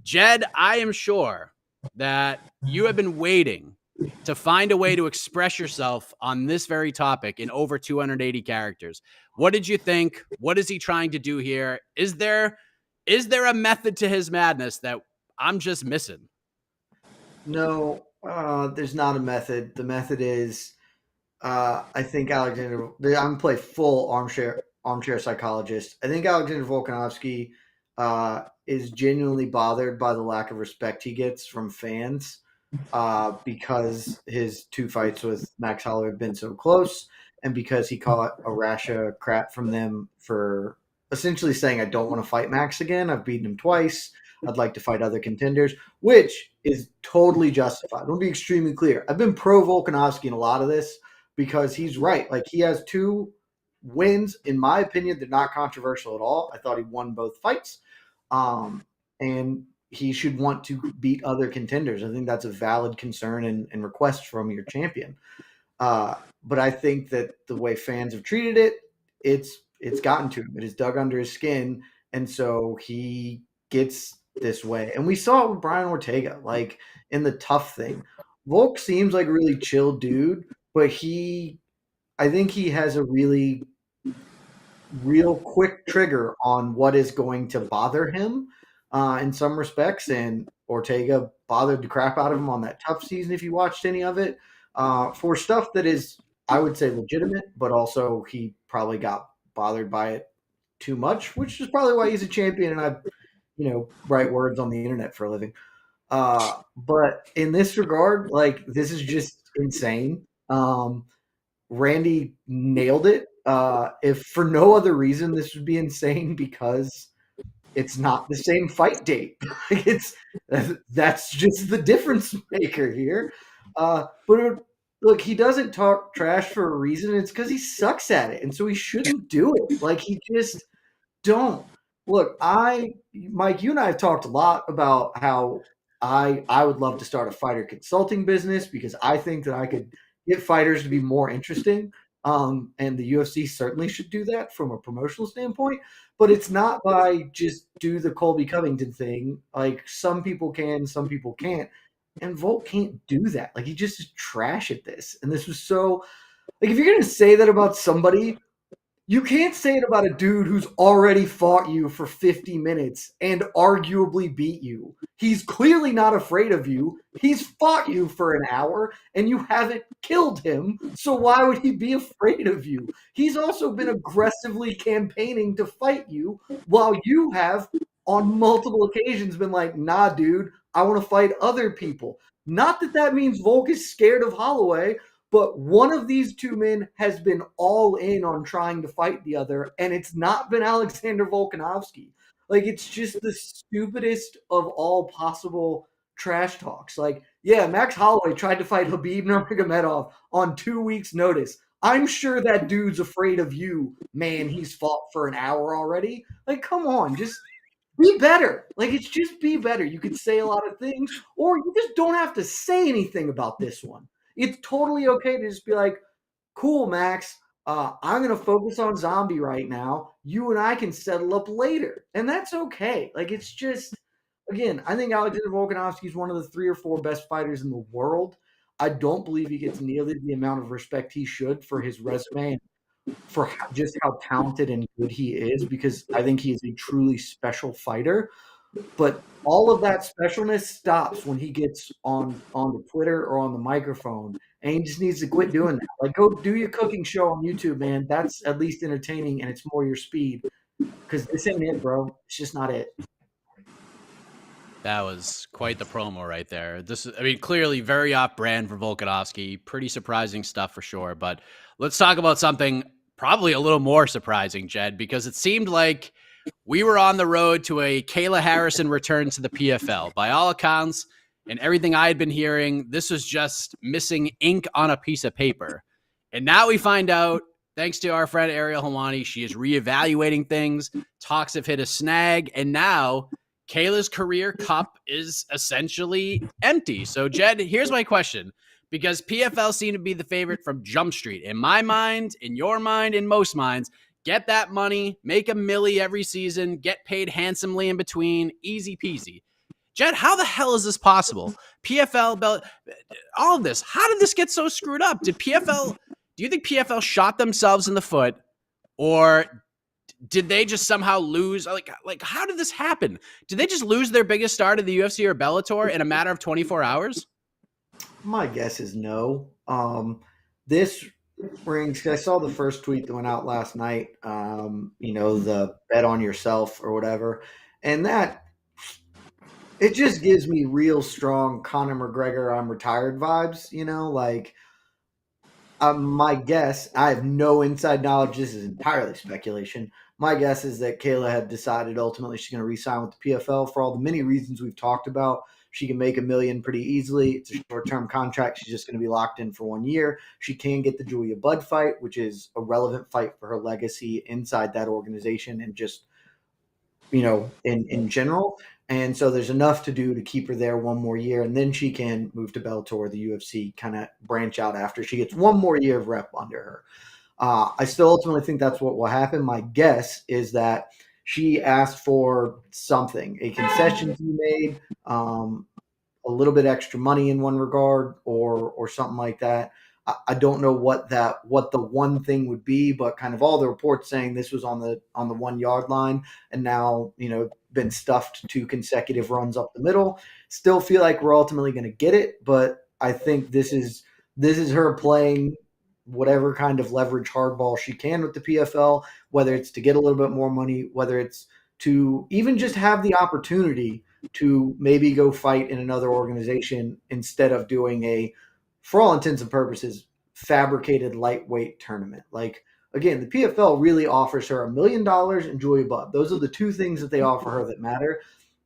Jed, I am sure that you have been waiting to find a way to express yourself on this very topic in over 280 characters. What did you think? What is he trying to do here? Is there a method to his madness that I'm just missing? No, there's not a method. The method is, I think Alexander. I'm gonna play full armchair psychologist. I think Alexander Volkanovski is genuinely bothered by the lack of respect he gets from fans because his 2 fights with Max Holloway have been so close, and because he caught a rash of crap from them for essentially saying, "I don't want to fight Max again. I've beaten him twice. I'd like to fight other contenders," which is totally justified. Let me be extremely clear. I've been pro Volkanovski in a lot of this because he's right. He has 2 wins, in my opinion. They're not controversial at all. I thought he won both fights. And he should want to beat other contenders. I think that's a valid concern and request from your champion. But I think that the way fans have treated it, it's gotten to him. It has dug under his skin. And so he gets this way. And we saw it with Brian Ortega, in the tough thing. Volk seems like a really chill dude, but I think he has a really real quick trigger on what is going to bother him in some respects. And Ortega bothered the crap out of him on that tough season, if you watched any of it, for stuff that is, I would say, legitimate, but also he probably got bothered by it too much, which is probably why he's a champion. And write words on the internet for a living. But in this regard, like, this is just insane. Randy nailed it. If for no other reason, this would be insane because it's not the same fight date. That's just the difference maker here. Look, he doesn't talk trash for a reason. It's because he sucks at it, and so he shouldn't do it. Like, he just don't. Look, Mike, you and I have talked a lot about how I would love to start a fighter consulting business because I think that I could get fighters to be more interesting. And the UFC certainly should do that from a promotional standpoint. But it's not by just do the Colby Covington thing. Like, some people can, some people can't. And Volk can't do that. Like, he just is trash at this. And this was so, like, if you're going to say that about somebody, you can't say it about a dude who's already fought you for 50 minutes and arguably beat you. He's clearly not afraid of you. He's fought you for an hour and you haven't killed him. So why would he be afraid of you? He's also been aggressively campaigning to fight you while you have on multiple occasions been like, nah, dude, I want to fight other people. Not that that means Volk is scared of Holloway, but one of these two men has been all in on trying to fight the other, and it's not been Alexander Volkanovski. Like, it's just the stupidest of all possible trash talks. Like, yeah, Max Holloway tried to fight Khabib Nurmagomedov on 2 weeks' notice. I'm sure that dude's afraid of you, man. He's fought for an hour already. Like, come on, just be better. Like, it's just be better. You could say a lot of things, or you just don't have to say anything about this one. It's totally okay to just be like, cool, Max, I'm going to focus on Zombie right now. You and I can settle up later. And that's okay. Like, it's just, again, I think Alexander Volkanovski is one of the 3 or 4 best fighters in the world. I don't believe he gets nearly the amount of respect he should for his resume and for just how talented and good he is, because I think he is a truly special fighter. But all of that specialness stops when he gets on the Twitter or on the microphone, and he just needs to quit doing that. Like, go do your cooking show on YouTube, man. That's at least entertaining, and it's more your speed. Because this ain't it, bro. It's just not it. That was quite the promo right there. Clearly very off-brand for Volkanovski. Pretty surprising stuff for sure. But let's talk about something probably a little more surprising, Jed, because it seemed like we were on the road to a Kayla Harrison return to the PFL. By all accounts, and everything I had been hearing, this was just missing ink on a piece of paper. And now we find out, thanks to our friend Ariel Helwani, she is reevaluating things. Talks have hit a snag, and now Kayla's career cup is essentially empty. So, Jed, here's my question. Because PFL seemed to be the favorite from Jump Street. In my mind, in your mind, in most minds, get that money, make a milli every season, get paid handsomely in between, easy peasy. Jed, how the hell is this possible? PFL, all of this, how did this get so screwed up? Do you think PFL shot themselves in the foot, or did they just somehow lose? Like, how did this happen? Did they just lose their biggest star to the UFC or Bellator in a matter of 24 hours? My guess is no. This rings. I saw the first tweet that went out last night. The bet on yourself or whatever, and that it just gives me real strong Conor McGregor I'm retired vibes. My guess. I have no inside knowledge. This is entirely speculation. My guess is that Kayla had decided ultimately she's going to re-sign with the PFL for all the many reasons we've talked about. She can make $1 million pretty easily. It's a short-term contract. She's just going to be locked in for 1 year. She can get the Julia Budd fight, which is a relevant fight for her legacy inside that organization and just, in general. And so there's enough to do to keep her there 1 more year. And then she can move to Bellator or the UFC, kind of branch out after she gets 1 more year of rep under her. I still ultimately think that's what will happen. My guess is that she asked for something, a concession to be made, a little bit extra money in one regard, or something like that. I don't know what the one thing would be, but kind of all the reports saying this was on the 1 yard line, and now been stuffed 2 consecutive runs up the middle. Still feel like we're ultimately going to get it, but I think this is her playing whatever kind of leverage hardball she can with the PFL, whether it's to get a little bit more money, whether it's to even just have the opportunity to maybe go fight in another organization instead of doing a, for all intents and purposes, fabricated lightweight tournament. Like, again, the PFL really offers her $1 million and Julia Budd. Those are the two things that they offer her that matter.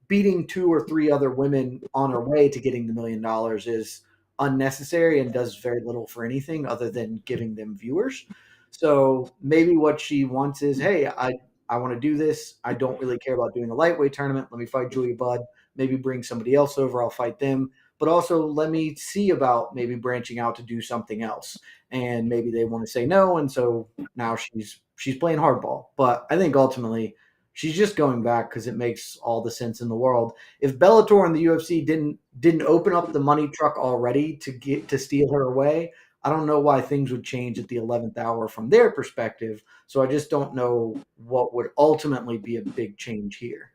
Beating 2 or 3 other women on her way to getting the $1 million is unnecessary and does very little for anything other than giving them viewers. So maybe what she wants is, hey, I want to do this. I don't really care about doing a lightweight tournament. Let me fight Julia Budd. Maybe bring somebody else over. I'll fight them. But also let me see about maybe branching out to do something else. And maybe they want to say no. And so now she's playing hardball. But I think ultimately she's just going back because it makes all the sense in the world. If Bellator and the UFC didn't open up the money truck already to steal her away, I don't know why things would change at the 11th hour from their perspective. So I just don't know what would ultimately be a big change here.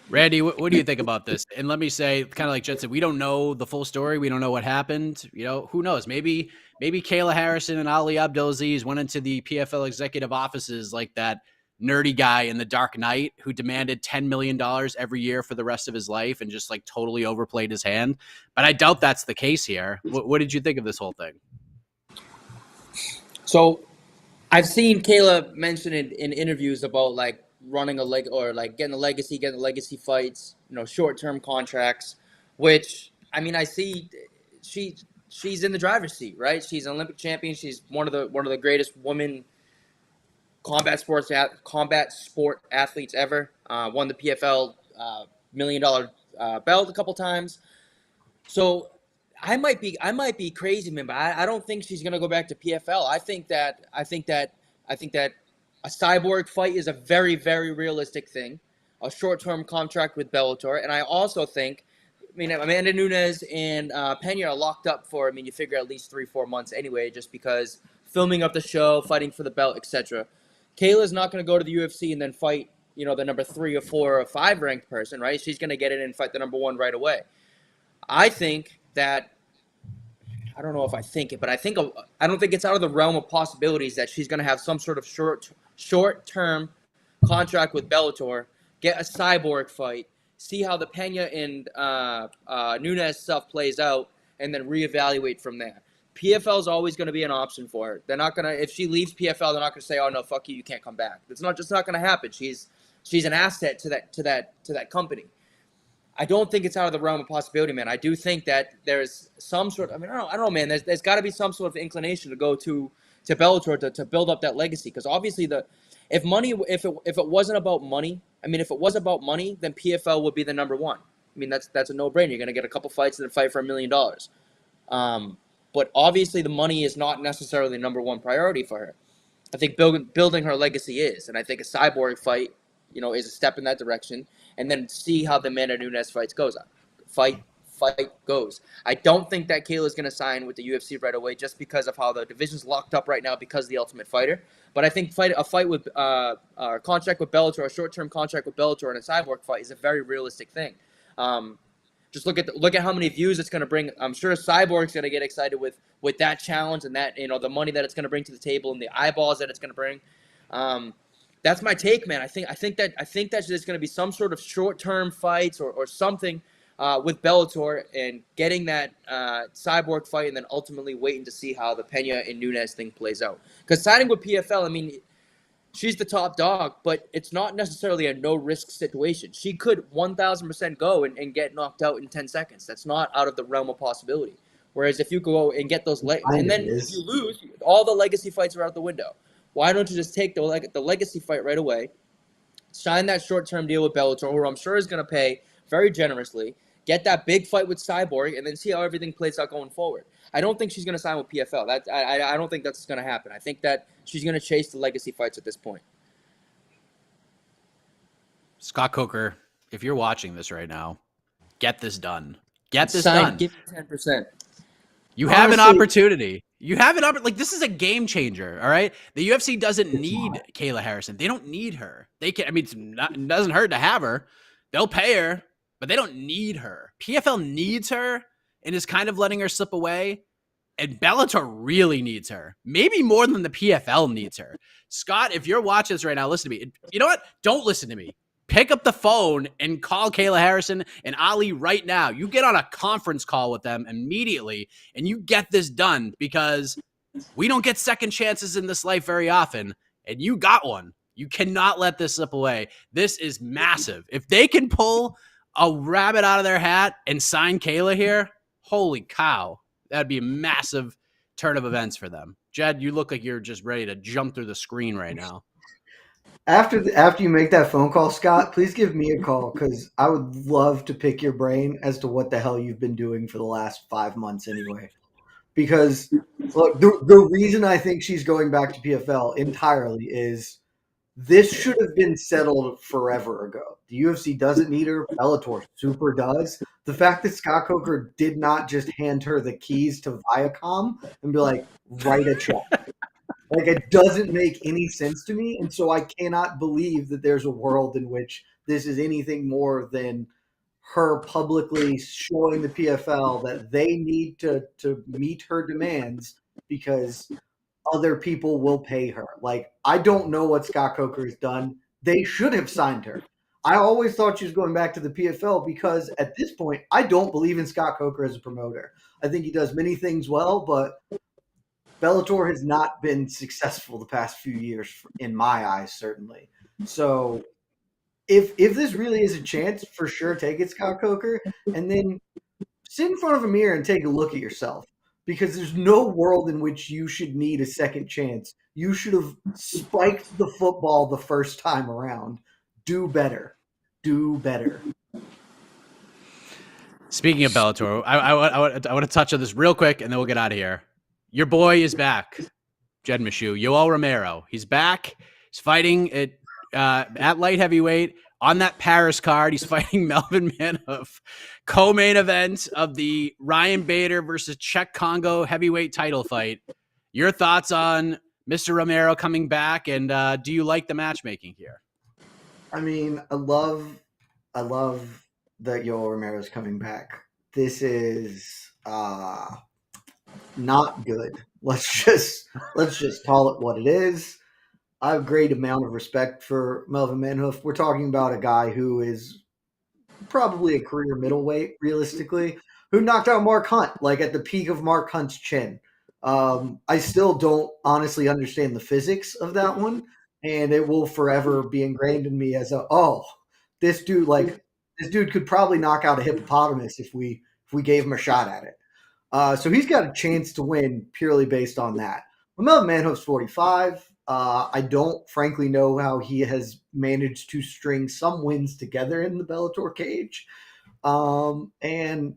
Randy, what do you think about this? And let me say, kind of like Jet said, we don't know the full story. We don't know what happened. You know, who knows? Maybe Kayla Harrison and Ali Abdelaziz went into the PFL executive offices like that nerdy guy in The Dark Knight who demanded $10 million every year for the rest of his life and just like totally overplayed his hand. But I doubt that's the case here. What did you think of this whole thing? So I've seen Kayla mention it in interviews about like running a leg or like getting the legacy fights, you know, short-term contracts, which I mean, I see she's in the driver's seat, right? She's an Olympic champion. She's one of the greatest women combat sport athletes ever. Won the PFL $1 million belt a couple times. So I might be crazy, man, but I don't think she's gonna go back to PFL. I think that a cyborg fight is a very, very realistic thing. A short-term contract with Bellator, and I also think, I mean, Amanda Nunes and Pena are locked up for, I mean, you figure at least 3-4 months anyway, just because filming of the show, fighting for the belt, etc. Kayla's not going to go to the UFC and then fight, you know, the number 3 or 4 or 5 ranked person, right? She's going to get in and fight the number 1 right away. I think that, I don't know if I think it, but I don't think it's out of the realm of possibilities that she's going to have some sort of short-term contract with Bellator, get a cyborg fight, see how the Pena and Nunes stuff plays out, and then reevaluate from there. PFL is always going to be an option for her. They're not going to, if she leaves PFL, they're not going to say, "Oh no, fuck you can't come back." It's not going to happen. She's an asset to that company. I don't think it's out of the realm of possibility, man. I do think that there's some sort of, I mean, I don't know, man. There's got to be some sort of inclination to go to Bellator to build up that legacy, because obviously if it wasn't about money, I mean, if it was about money, then PFL would be the number 1. I mean, that's a no-brainer. You're going to get a couple fights and then fight for $1 million. But obviously the money is not necessarily the number 1 priority for her. I think building her legacy is, and I think a cyborg fight, you know, is a step in that direction. And then see how the Amanda Nunes fight goes. I don't think that Kayla's going to sign with the UFC right away just because of how the division's locked up right now because of the Ultimate Fighter. But I think a fight with a contract with Bellator, a short-term contract with Bellator, and a cyborg fight is a very realistic thing. Just look at how many views it's going to bring. I'm sure Cyborg's going to get excited with that challenge and that, you know, the money that it's going to bring to the table and the eyeballs that it's going to bring. That's my take, man. I think that there's going to be some sort of short-term fights or something with Bellator and getting that cyborg fight, and then ultimately waiting to see how the Pena and Nunes thing plays out. Because signing with PFL, I mean, she's the top dog, but it's not necessarily a no-risk situation. She could 1,000% go and get knocked out in 10 seconds. That's not out of the realm of possibility. Whereas if you go and get those and then if you lose, all the legacy fights are out the window. Why don't you just take the legacy fight right away, sign that short-term deal with Bellator, who I'm sure is going to pay very generously, get that big fight with Cyborg, and then see how everything plays out going forward. I don't think she's going to sign with PFL. I don't think that's going to happen. I think that she's going to chase the legacy fights at this point. Scott Coker, if you're watching this right now, get this done. Get this done. Give me 10%. You have an opportunity. You have an opportunity. Like, this is a game changer, all right? The UFC doesn't need Kayla Harrison. They don't need her. They can. I mean, it doesn't hurt to have her. They'll pay her, but they don't need her. PFL needs her and is kind of letting her slip away. And Bellator really needs her, maybe more than the PFL needs her. Scott, if you're watching this right now, listen to me. You know what? Don't listen to me. Pick up the phone and call Kayla Harrison and Ali right now. You get on a conference call with them immediately and you get this done, because we don't get second chances in this life very often, and you got one. You cannot let this slip away. This is massive. If they can pull a rabbit out of their hat and sign Kayla here, holy cow. That'd be a massive turn of events for them. Jed, you look like you're just ready to jump through the screen right now. After you make that phone call, Scott, please give me a call, because I would love to pick your brain as to what the hell you've been doing for the last 5 months anyway. Because look, the reason I think she's going back to PFL entirely is this should have been settled forever ago. The UFC doesn't need her. Bellator super does. The fact that Scott Coker did not just hand her the keys to Viacom and be like, write a check. Like, it doesn't make any sense to me. And so I cannot believe that there's a world in which this is anything more than her publicly showing the PFL that they need to meet her demands because other people will pay her. Like, I don't know what Scott Coker has done. They should have signed her. I always thought she was going back to the PFL because at this point, I don't believe in Scott Coker as a promoter. I think he does many things well, but Bellator has not been successful the past few years, in my eyes, certainly. So if this really is a chance, for sure, take it, Scott Coker, and then sit in front of a mirror and take a look at yourself, because there's no world in which you should need a second chance. You should have spiked the football the first time around. Do better. Do better. Speaking of Bellator, I want to touch on this real quick, and then we'll get out of here. Your boy is back, Jed Meshew, Yoel Romero. He's back. He's fighting at light heavyweight on that Paris card. He's fighting Melvin Manhoef, co-main event of the Ryan Bader versus Czech Congo heavyweight title fight. Your thoughts on Mr. Romero coming back, and do you like the matchmaking here? I mean, I love that Yoel Romero is coming back. This is not good. Let's just call it what it is. I have a great amount of respect for Melvin Manhoef. We're talking about a guy who is probably a career middleweight, realistically, who knocked out Mark Hunt, like at the peak of Mark Hunt's chin. I still don't honestly understand the physics of that one, and it will forever be ingrained in me as this dude could probably knock out a hippopotamus if we gave him a shot at it. So he's got a chance to win purely based on that. Well, Melvin Manhoef's 45. I don't frankly know how he has managed to string some wins together in the Bellator cage. And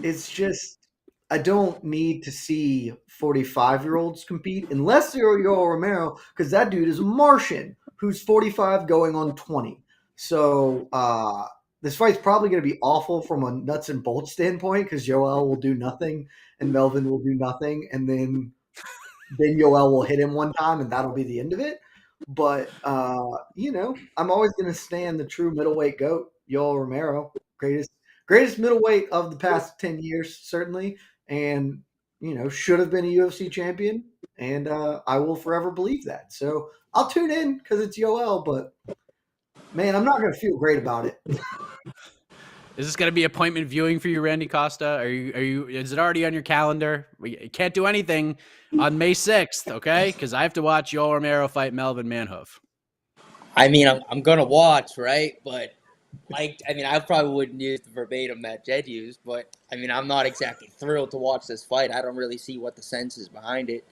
it's just, I don't need to see 45-year-olds compete unless they're Yoel Romero, because that dude is a Martian who's 45 going on 20. So this fight's probably going to be awful from a nuts and bolts standpoint, because Yoel will do nothing and Melvin will do nothing, and then Yoel will hit him one time and that'll be the end of it. But I'm always going to stand the true middleweight GOAT, Yoel Romero, greatest middleweight of the past 10 years, certainly, and should have been a UFC champion, and I will forever believe that. So I'll tune in because it's Yoel, but man, I'm not going to feel great about it. Is this going to be appointment viewing for you, Randy Costa? Is it already on your calendar? We can't do anything on May 6th, okay? Because I have to watch Yoel Romero fight Melvin Manhoef. I mean, I'm going to watch, right? But, I probably wouldn't use the verbatim that Jed used, but, I'm not exactly thrilled to watch this fight. I don't really see what the sense is behind it.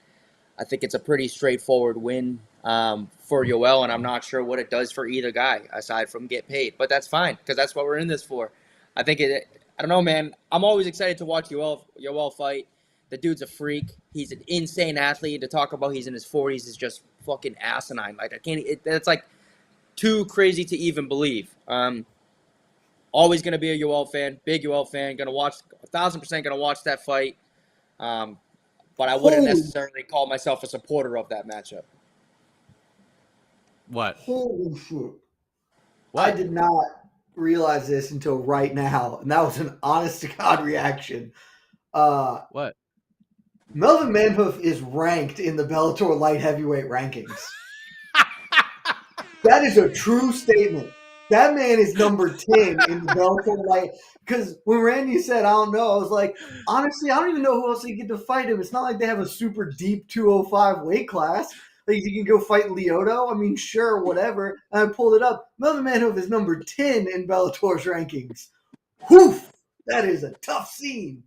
I think it's a pretty straightforward win for Yoel, and I'm not sure what it does for either guy aside from get paid. But that's fine, because that's what we're in this for. I don't know, man. I'm always excited to watch Yoel fight. The dude's a freak. He's an insane athlete. To talk about he's in his 40s is just fucking asinine. Like, that's like too crazy to even believe. Always going to be a Yoel fan, big Yoel fan. Going to watch, 1,000% going to watch that fight. But I wouldn't necessarily call myself a supporter of that matchup. What? Holy shit. What? I did not realize this until right now, and that was an honest to God reaction. What? Melvin Manhoef is ranked in the Bellator light heavyweight rankings. That is a true statement. That man is number 10 in the Bellator light. Because when Randy said, I don't know, I was like, honestly, I don't even know who else they get to fight him. It's not like they have a super deep 205 weight class. Like, you can go fight Lyoto. I mean, sure, whatever. And I pulled it up. Melvin Manhoef is number 10 in Bellator's rankings. Whew! That is a tough scene.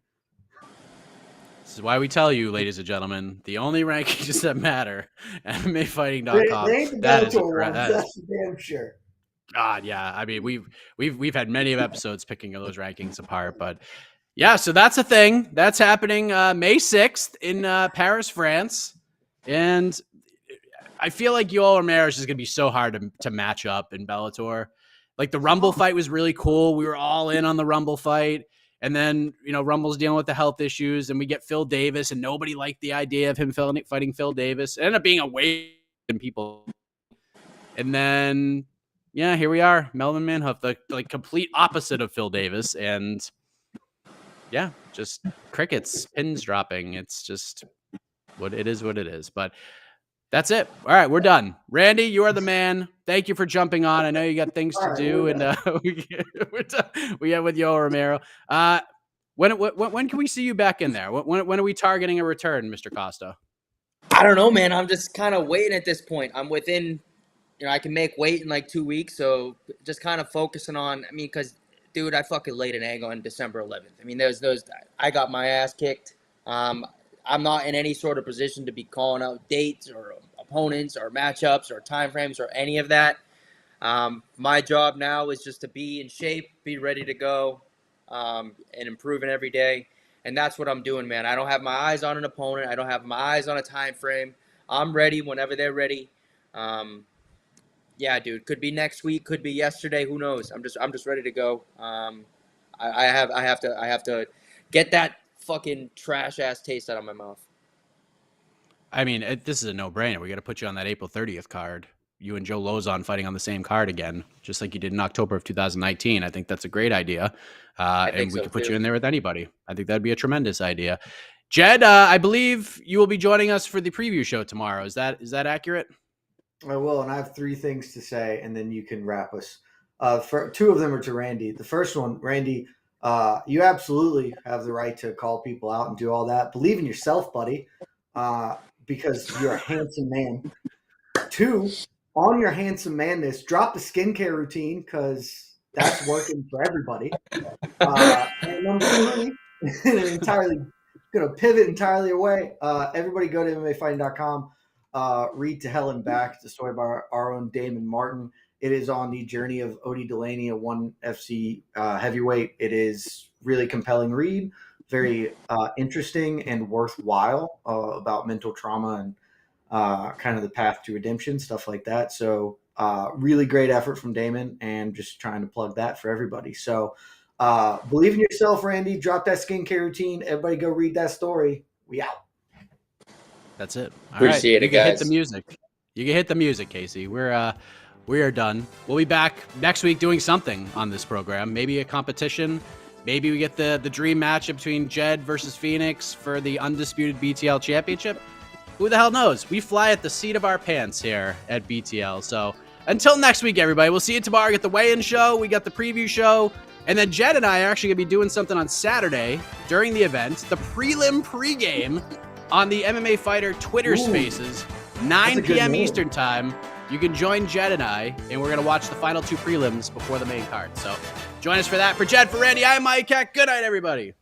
This is why we tell you, ladies and gentlemen, the only rankings that matter, MMAfighting.com. They ain't the That is Bellator ones, that's for damn sure. God, yeah. I mean, we've had many of episodes picking those rankings apart, but yeah. So that's a thing that's happening May 6th in Paris, France, and I feel like Yoel Romero is just gonna be so hard to match up in Bellator. Like the Rumble fight was really cool. We were all in on the Rumble fight. And then, Rumble's dealing with the health issues, and we get Phil Davis, and nobody liked the idea of him fighting Phil Davis. It ended up being a waste in people. And then, yeah, here we are, Melvin Manhoef, the complete opposite of Phil Davis. And, yeah, just crickets, pins dropping. It's just what it is. But that's it. All right, we're done. Randy, you are the man. Thank you for jumping on. I know you got things to do, and we're done. We have with Yoel Romero. When can we see you back in there? When are we targeting a return, Mr. Costa? I don't know, man. I'm just kind of waiting at this point. I'm within, I can make weight in like 2 weeks, so just kind of focusing on. I mean, because dude, I fucking laid an egg on December 11th. I mean, I got my ass kicked. I'm not in any sort of position to be calling out dates or opponents or matchups or timeframes or any of that. My job now is just to be in shape, be ready to go, and improving every day. And that's what I'm doing, man. I don't have my eyes on an opponent. I don't have my eyes on a time frame. I'm ready whenever they're ready. Yeah, dude. Could be next week. Could be yesterday. Who knows? I'm just ready to go. I have to get that fucking trash ass taste out of my mouth. I mean, this is a no-brainer. We got to put you on that April 30th card. You and Joe Lozon fighting on the same card again, just like you did in October of 2019. I think that's a great idea. And we can put you in there with anybody. I think that'd be a tremendous idea. Jed, I believe you will be joining us for the preview show tomorrow. Is that accurate? I will, and I have 3 things to say, and then you can wrap us. 2 of them are to Randy. The first one, Randy, you absolutely have the right to call people out and do all that. Believe in yourself, buddy, because you're a handsome man. 2, on your handsome manness, drop the skincare routine because that's working for everybody. And number 3, entirely going to pivot entirely away. Everybody go to MMAfighting.com. Read To Hell and Back. It's a story by our own Damon Martin. It is on the journey of Odie Delaney, a ONE FC heavyweight. It is really compelling read, very interesting and worthwhile about mental trauma and kind of the path to redemption, stuff like that. So really great effort from Damon, and just trying to plug that for everybody. So believe in yourself, Randy. Drop that skincare routine. Everybody go read that story. We out. That's it. All Appreciate right. it, You can guys. hit the music. You can hit the music, Casey. We are done. We'll be back next week doing something on this program. Maybe a competition. Maybe we get the dream matchup between Jed versus Phoenix for the undisputed BTL championship. Who the hell knows? We fly at the seat of our pants here at BTL. So until next week, everybody, we'll see you tomorrow. Get the weigh-in show. We got the preview show. And then Jed and I are actually going to be doing something on Saturday during the event, the prelim pregame on the MMA Fighter Twitter Spaces, 9 p.m. Eastern Time. You can join Jed and I, and we're going to watch the final 2 prelims before the main card. So join us for that. For Jed, for Randy, I'm Mike Heck. Good night, everybody.